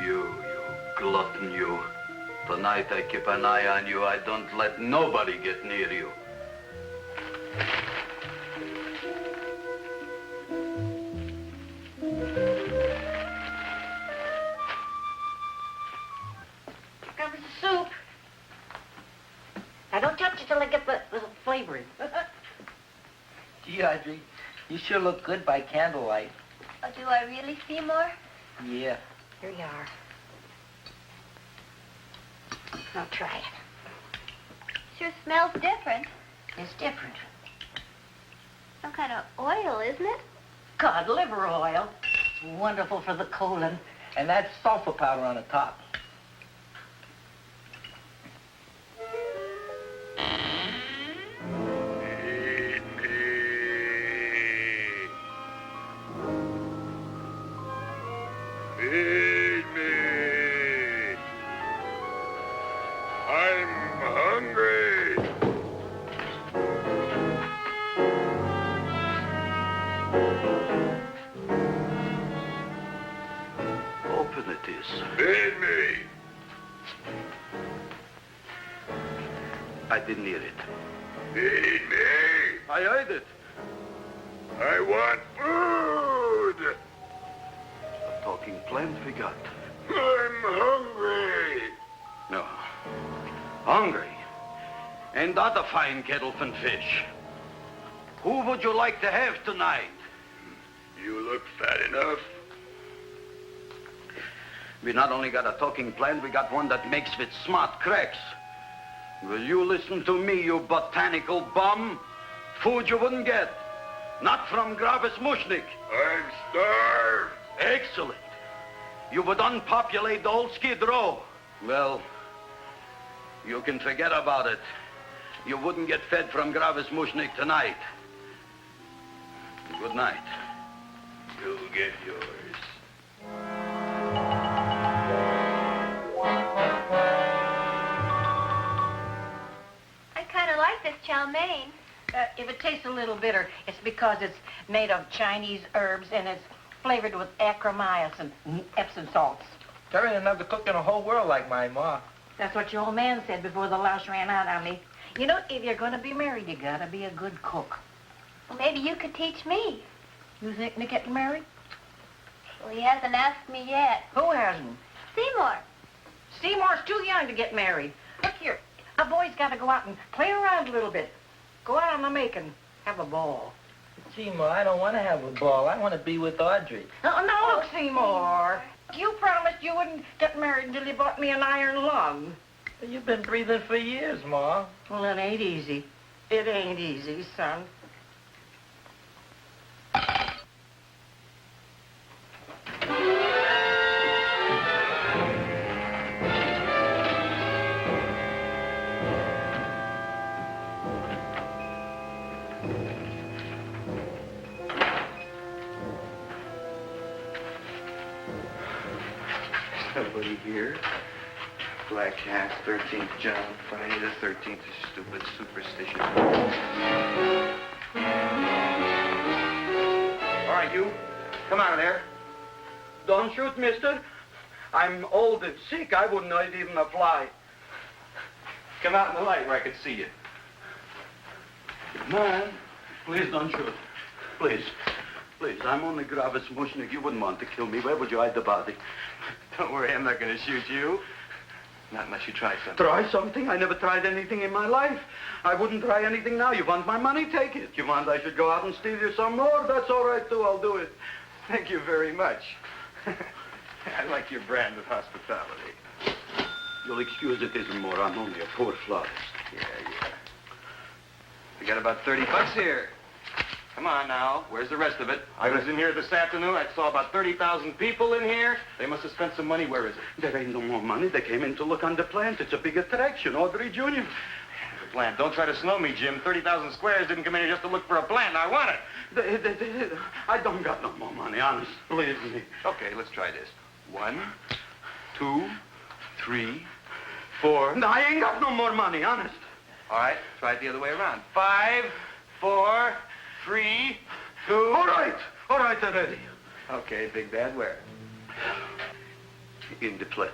You glutton, you. Tonight I keep an eye on you. I don't let nobody get near you. Comes the soup. Now, don't touch it till I get the flavoring. Gee, Audrey, you sure look good by candlelight. Oh, do I really, Seymour? Yeah. Here you are. Now, try it. Sure smells different. It's different. Some kind of oil, isn't it? Cod liver oil. It's wonderful for the colon. And that's sulfur powder on the top. Feed me. I'm hungry. Open it is. Feed me. I didn't hear it. Feed me. I heard it. I want food. A talking plant we got. I'm hungry. No. Hungry? Ain't that a fine kettle of fish? Who would you like to have tonight? You look fat enough. We not only got a talking plant, we got one that makes with smart cracks. Will you listen to me, you botanical bum? Food you wouldn't get. Not from Gravis Mushnik. I'm starved. Excellent. You would unpopulate the old Skid Row. Well, you can forget about it. You wouldn't get fed from Gravis Mushnik tonight. Good night. You'll get yours. I kind of like this chow mein. If it tastes a little bitter, it's because it's made of Chinese herbs and it's flavored with acromycin and Epsom salts. There ain't another cook in the whole world like my ma. That's what your old man said before the louse ran out on me. You know, if you're going to be married, you got to be a good cook. Well, maybe you could teach me. You think Nick getting married? Well, he hasn't asked me yet. Who hasn't? Seymour. Seymour's too young to get married. Look here, a boy's got to go out and play around a little bit. Go out on the make and have a ball. Seymour, I don't want to have a ball. I want to be with Audrey. No, look, Seymour. You promised you wouldn't get married until you bought me an iron lung. You've been breathing for years, Ma. Well, it ain't easy. It ain't easy, son. Nobody here. Black Cat, 13th John, Friday the 13th is stupid superstition. All right, you. Come out of there. Don't shoot, mister. I'm old and sick. I wouldn't hurt even a fly. Come out in the light where I can see you. Man, please don't shoot. Please. Please, I'm only Gravis Mushnik. You wouldn't want to kill me. Where would you hide the body? Don't worry, I'm not going to shoot you. Not unless you try something. Try something? I never tried anything in my life. I wouldn't try anything now. You want my money? Take it. You want I should go out and steal you some more? That's all right, too. I'll do it. Thank you very much. I like your brand of hospitality. You'll excuse it isn't more. I'm only a poor florist. Yeah. We got about 30 bucks here. Come on now. Where's the rest of it? I was in here this afternoon. I saw about 30,000 people in here. They must have spent some money. Where is it? There ain't no more money. They came in to look on the plant. It's a big attraction. Audrey Jr. The plant. Don't try to snow me, Jim. 30,000 squares didn't come in here just to look for a plant. I want it. I don't got no more money, honest. Believe me. Okay, let's try this. 1, 2, 3, 4. No, I ain't got no more money, honest. All right, try it the other way around. 5, 4, 3, 2. All right already. Okay, Big Bad, where? In the plant.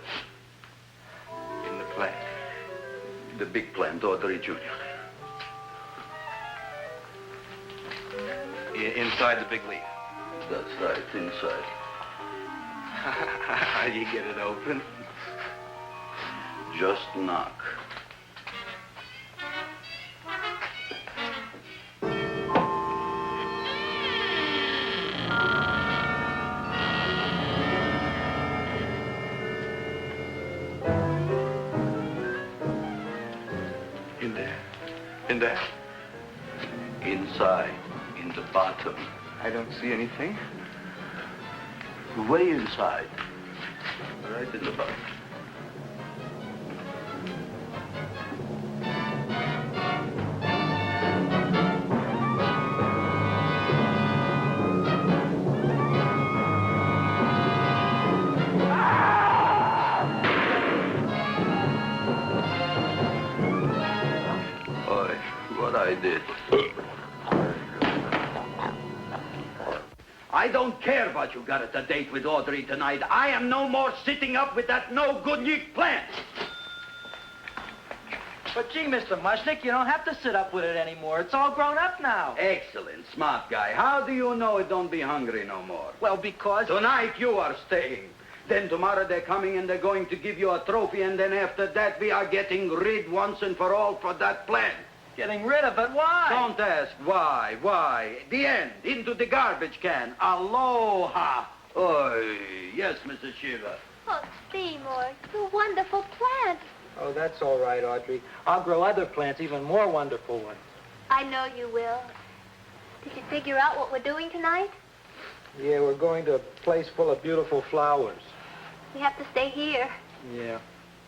In the plant. The big plant, Audrey Jr. Inside the big leaf. That's right, inside. How do you get it open? Just knock. In there? Inside, in the bottom. I don't see anything. Way inside. Right in the bottom. I did. I don't care what you got at the date with Audrey tonight. I am no more sitting up with that no-good Nick plant. But gee, Mr. Mushnik, you don't have to sit up with it anymore. It's all grown up now. Excellent, smart guy. How do you know it don't be hungry no more? Well, because... Tonight you are staying. Then tomorrow they're coming and they're going to give you a trophy, and then after that we are getting rid once and for all for that plant. Getting rid of it? Why? Don't ask why. Why? The end. Into the garbage can. Aloha. Oy. Yes, Mrs. Shiva. Oh, Seymour, you wonderful plant. Oh, that's all right, Audrey. I'll grow other plants, even more wonderful ones. I know you will. Did you figure out what we're doing tonight? Yeah, we're going to a place full of beautiful flowers. We have to stay here. Yeah.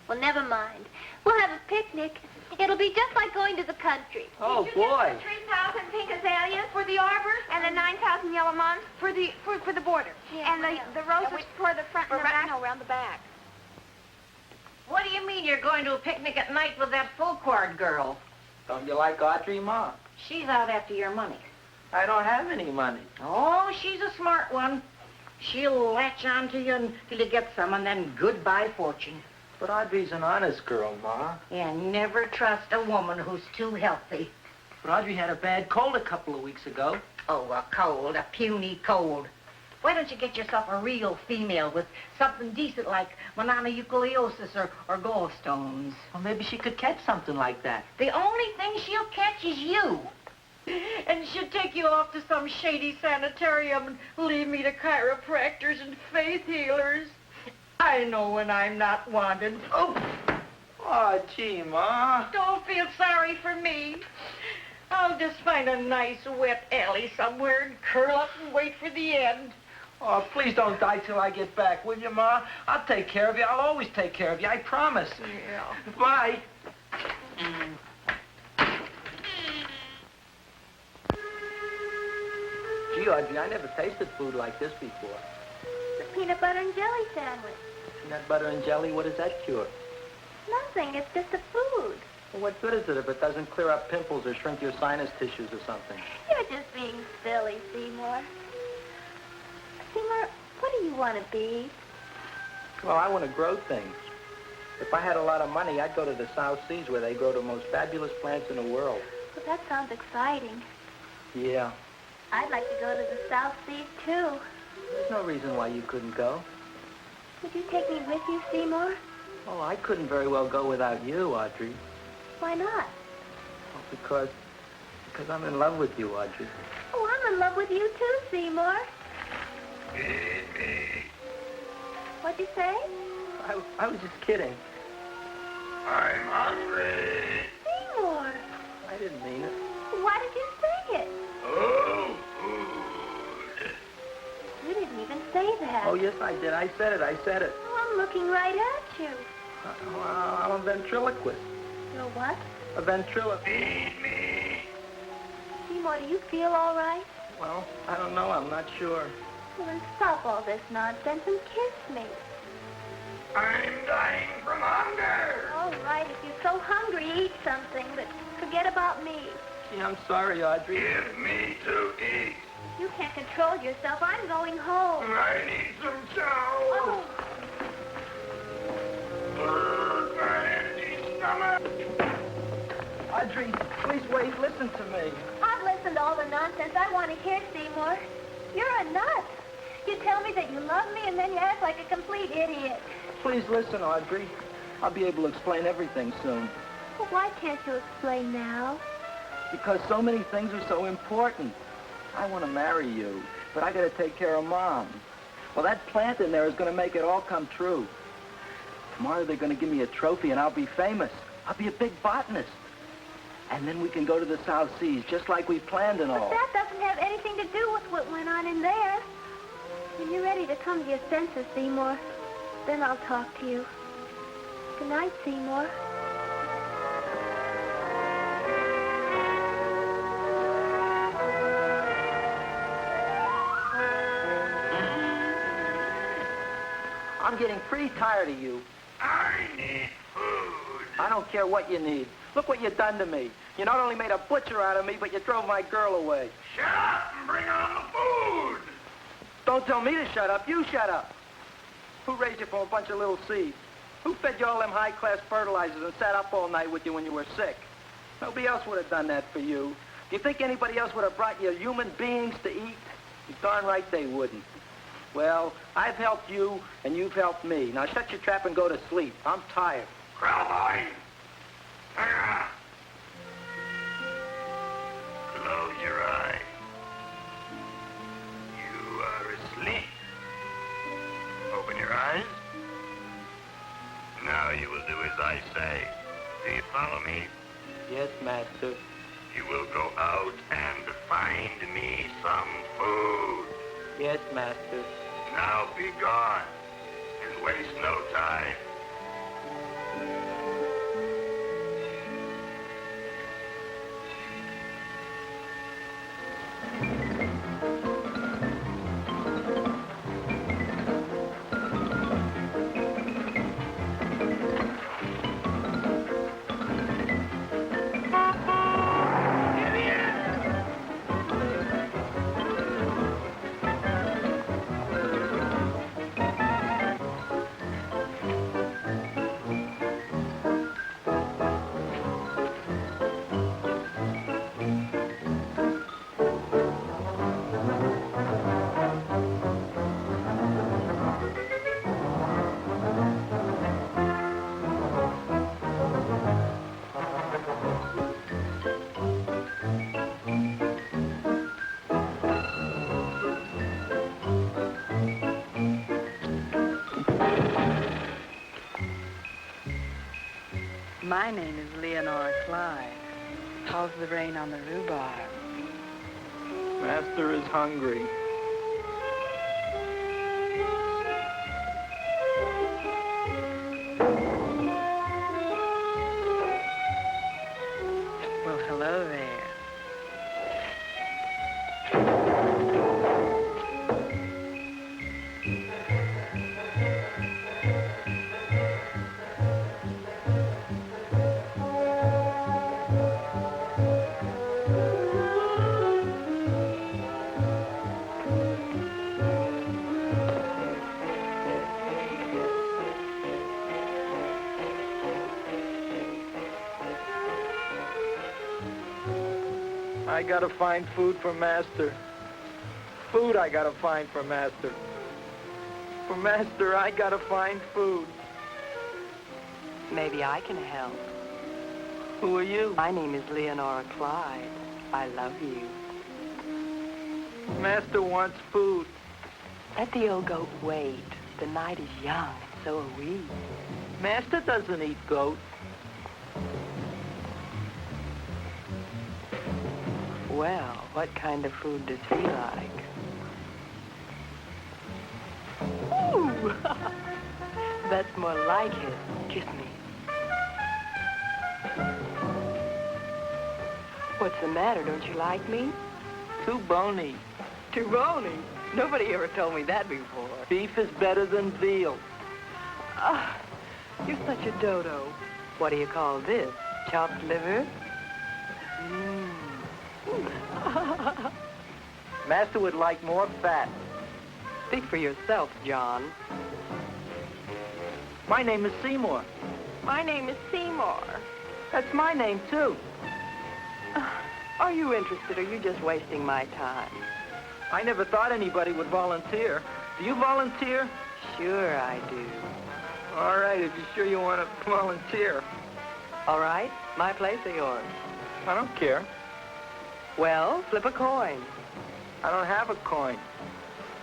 Well, never mind. We'll have a picnic. It'll be just like going to the country. Oh, boy. 3,000 pink azaleas for the arbors and the 9,000 yellow mums for the border. Yeah, and the roses for the front and the back. No, around the back. What do you mean you're going to a picnic at night with that full-cord girl? Don't you like Audrey, Ma? She's out after your money. I don't have any money. Oh, she's a smart one. She'll latch on to you until you get some, and then goodbye fortune. But Audrey's an honest girl, Ma. And never trust a woman who's too healthy. But Audrey had a bad cold a couple of weeks ago. Oh, a cold, a puny cold. Why don't you get yourself a real female with something decent like mononucleosis or gallstones? Well, maybe she could catch something like that. The only thing she'll catch is you. And she'll take you off to some shady sanitarium and leave me to chiropractors and faith healers. I know when I'm not wanted. Oh, gee, Ma. Don't feel sorry for me. I'll just find a nice wet alley somewhere and curl up and wait for the end. Oh, please don't die till I get back, will you, Ma? I'll take care of you. I'll always take care of you. I promise. Yeah. Bye. Gee, Audrey, I never tasted food like this before. The peanut butter and jelly sandwich. Peanut butter and jelly, what does that cure? Nothing. It's just a food. Well, what good is it if it doesn't clear up pimples or shrink your sinus tissues or something? You're just being silly, Seymour. Seymour, what do you want to be? Well, I want to grow things. If I had a lot of money, I'd go to the South Seas where they grow the most fabulous plants in the world. Well, that sounds exciting. Yeah. I'd like to go to the South Seas, too. There's no reason why you couldn't go. Would you take me with you, Seymour? Oh, I couldn't very well go without you, Audrey. Why not? Well, because I'm in love with you, Audrey. Oh, I'm in love with you, too, Seymour. What'd you say? I was just kidding. I'm hungry. Seymour. I didn't mean it. Why did you say it? Oh, food. You didn't even say that. Oh, yes, I did. I said it. Oh, I'm looking right at you. I'm a ventriloquist. You're what? A ventriloquist. Feed me. Seymour, do you feel all right? Well, I don't know. I'm not sure. Well, then stop all this nonsense and kiss me. I'm dying from hunger. All right, if you're so hungry, eat something, but forget about me. Gee, I'm sorry, Audrey. Give me to eat. You can't control yourself. I'm going home. I need some chow. Oh. My empty stomach. Audrey, please wait. Listen to me. I've listened to all the nonsense I want to hear, Seymour. You're a nut. You tell me that you love me, and then you act like a complete idiot. Please listen, Audrey. I'll be able to explain everything soon. Well, why can't you explain now? Because so many things are so important. I want to marry you, but I got to take care of Mom. Well, that plant in there is going to make it all come true. Tomorrow they're going to give me a trophy, and I'll be famous. I'll be a big botanist. And then we can go to the South Seas, just like we planned and all. But that doesn't have anything to do with what went on in there. When you're ready to come to your senses, Seymour, then I'll talk to you. Good night, Seymour. I'm getting pretty tired of you. I need food. I don't care what you need. Look what you've done to me. You not only made a butcher out of me, but you drove my girl away. Shut up and bring on the food. Don't tell me to shut up. You shut up. Who raised you from a bunch of little seeds? Who fed you all them high-class fertilizers and sat up all night with you when you were sick? Nobody else would have done that for you. Do you think anybody else would have brought you human beings to eat? You're darn right they wouldn't. Well, I've helped you, and you've helped me. Now shut your trap and go to sleep. I'm tired. Krelborn! Close your eyes. You are asleep. Open your eyes. Now you will do as I say. Do you follow me? Yes, master. You will go out and find me some food. Yes, master. Now be gone and waste no time. My name is Leonora Clyde. How's the rain on the rhubarb? Master is hungry. Well, hello there. I gotta find food for Master. Food I gotta find for Master. For Master, I gotta find food. Maybe I can help. Who are you? My name is Leonora Clyde. I love you. Master wants food. Let the old goat wait. The night is young, and so are we. Master doesn't eat goat. Well, what kind of food does he like? Ooh! That's more like it. Kiss me. What's the matter? Don't you like me? Too bony. Too bony? Nobody ever told me that before. Beef is better than veal. Ah, you're such a dodo. What do you call this? Chopped liver? Master would like more fat. Speak for yourself, John. My name is Seymour. My name is Seymour. That's my name, too. Are you interested, or are you just wasting my time? I never thought anybody would volunteer. Do you volunteer? Sure I do. All right, if you're sure you want to volunteer. All right, my place or yours? I don't care. Well, flip a coin. I don't have a coin.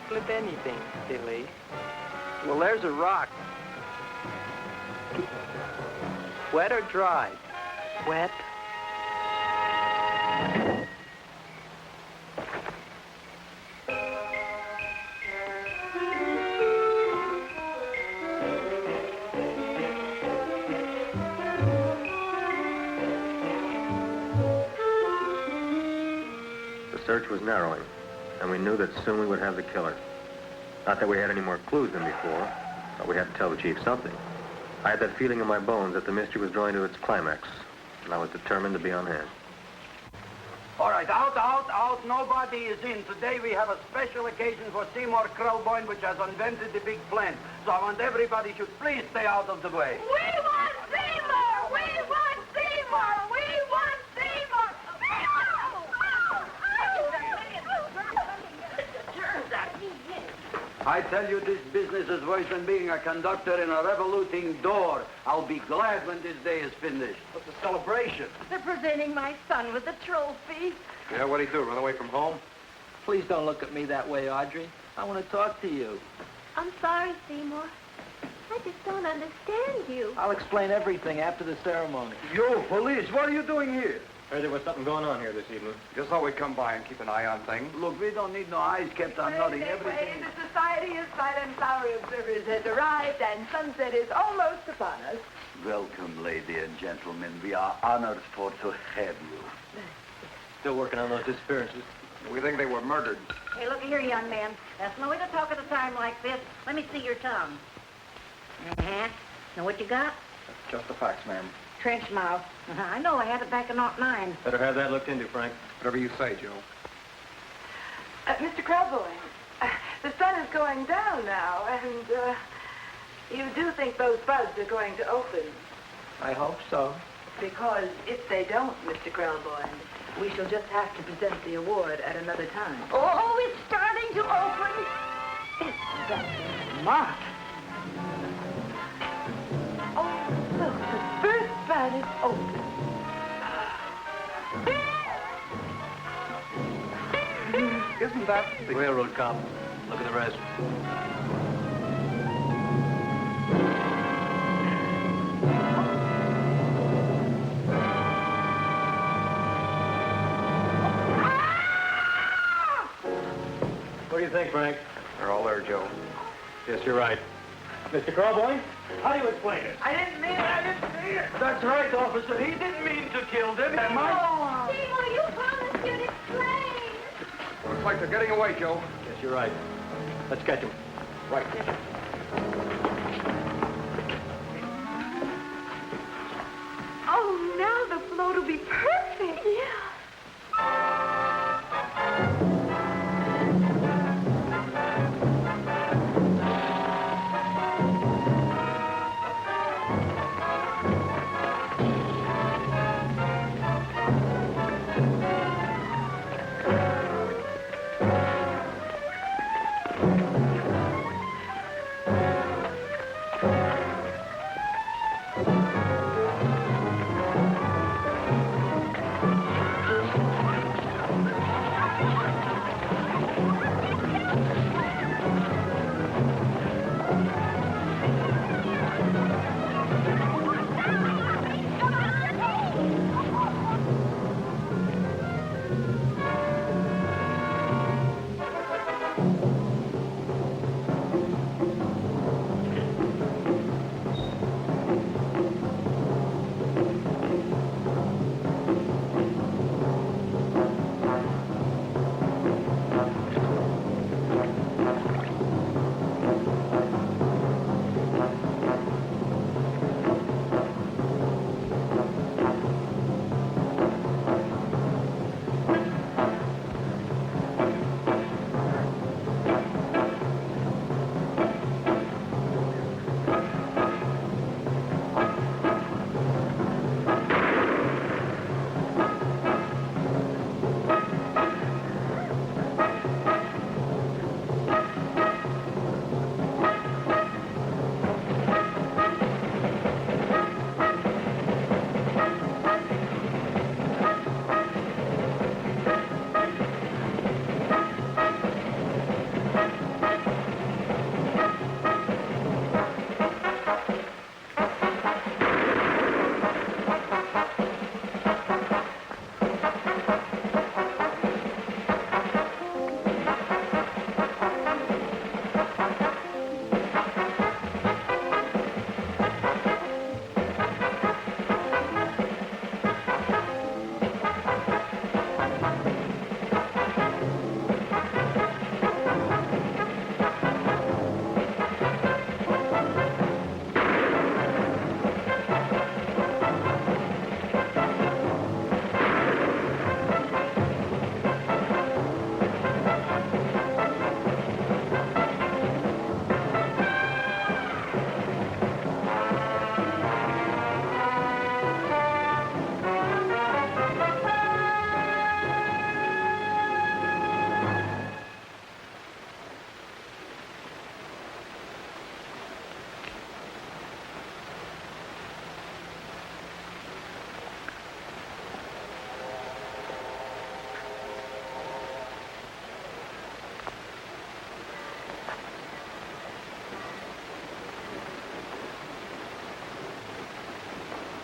Flip anything, silly. Well, there's a rock. Wet or dry? Wet. The search was narrowing, and we knew that soon we would have the killer. Not that we had any more clues than before, but we had to tell the chief something. I had that feeling in my bones that the mystery was drawing to its climax, and I was determined to be on hand. All right, out. Nobody is in. Today we have a special occasion for Seymour Krelborn, which has invented the big plan. So I want everybody should please stay out of the way. We want Seymour! We want Seymour! We want Seymour! I tell you, this business is worse than being a conductor in a revoluting door. I'll be glad when this day is finished. What's the celebration? They're presenting my son with a trophy. Yeah, what'd he do, run away from home? Please don't look at me that way, Audrey. I want to talk to you. I'm sorry, Seymour. I just don't understand you. I'll explain everything after the ceremony. You, police, what are you doing here? Heard there was something going on here this evening. Just thought we'd come by and keep an eye on things. Look, we don't need no eyes kept on nothing. Everything. The Society of Silent Flower Observers has arrived, and sunset is almost upon us. Welcome, lady and gentlemen. We are honored for to have you. Still working on those disappearances. We think they were murdered. Hey, look here, young man. That's no way to talk at a time like this. Let me see your tongue. Uh-huh. Now, what you got? Just the facts, ma'am. Trench mouth. I know. I had it back in '09. Better have that looked into, Frank. Whatever you say, Joe. Mr. Krelborn, the sun is going down now, and you do think those buds are going to open? I hope so. Because if they don't, Mr. Krelborn, we shall just have to present the award at another time. Oh, it's starting to open. That's Mark. Oh, look, the first bud is open. Isn't that the Railroad cop. Look at the rest. What do you think, Frank? They're all there, Joe. Yes, you're right. Mr. Krelborn, how do you explain it? I didn't mean it. I didn't mean it. That's right, officer. He didn't mean to kill them. Am I? Seymour, you promised you'd explain. Looks like they're getting away, Joe. Yes, you're right. Let's catch him. Right. Oh, now the float will be perfect. Yeah.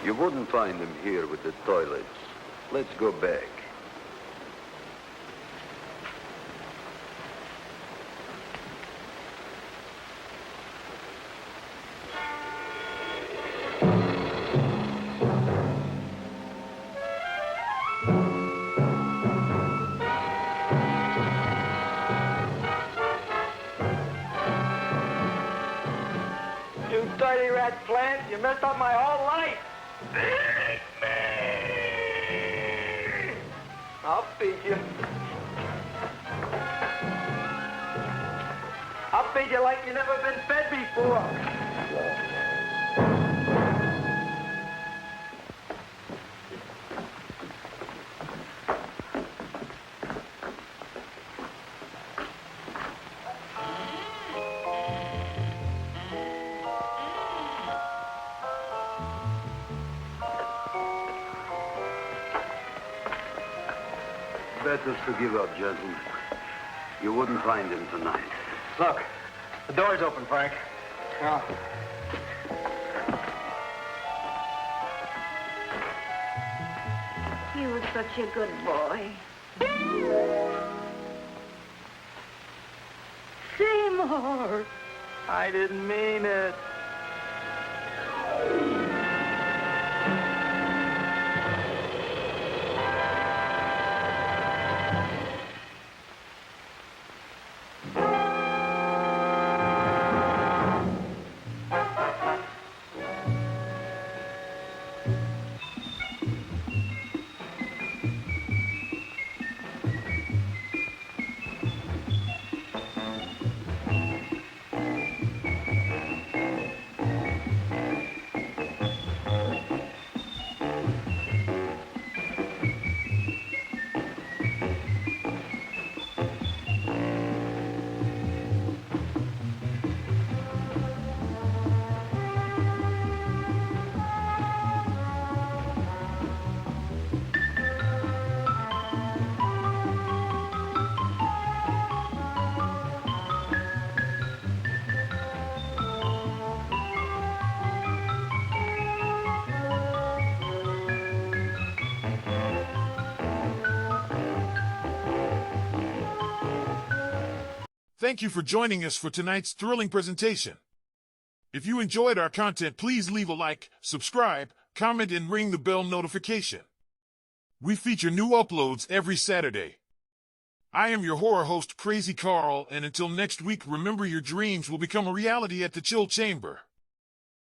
You wouldn't find him here with the toilets. Let's go back. You dirty rat plant, you messed up my whole life. I'll feed you. I'll feed you like you never been fed before. Better to give up, gentlemen. You wouldn't find him tonight. Look, the door's open, Frank. Now, You were such a good boy. Seymour! I didn't mean it. Thank you for joining us for tonight's thrilling presentation. If you enjoyed our content, please leave a like, subscribe, comment, and ring the bell notification. We feature new uploads every Saturday. I am your horror host, Crazy Carl, and until next week, remember your dreams will become a reality at the Chill Chamber.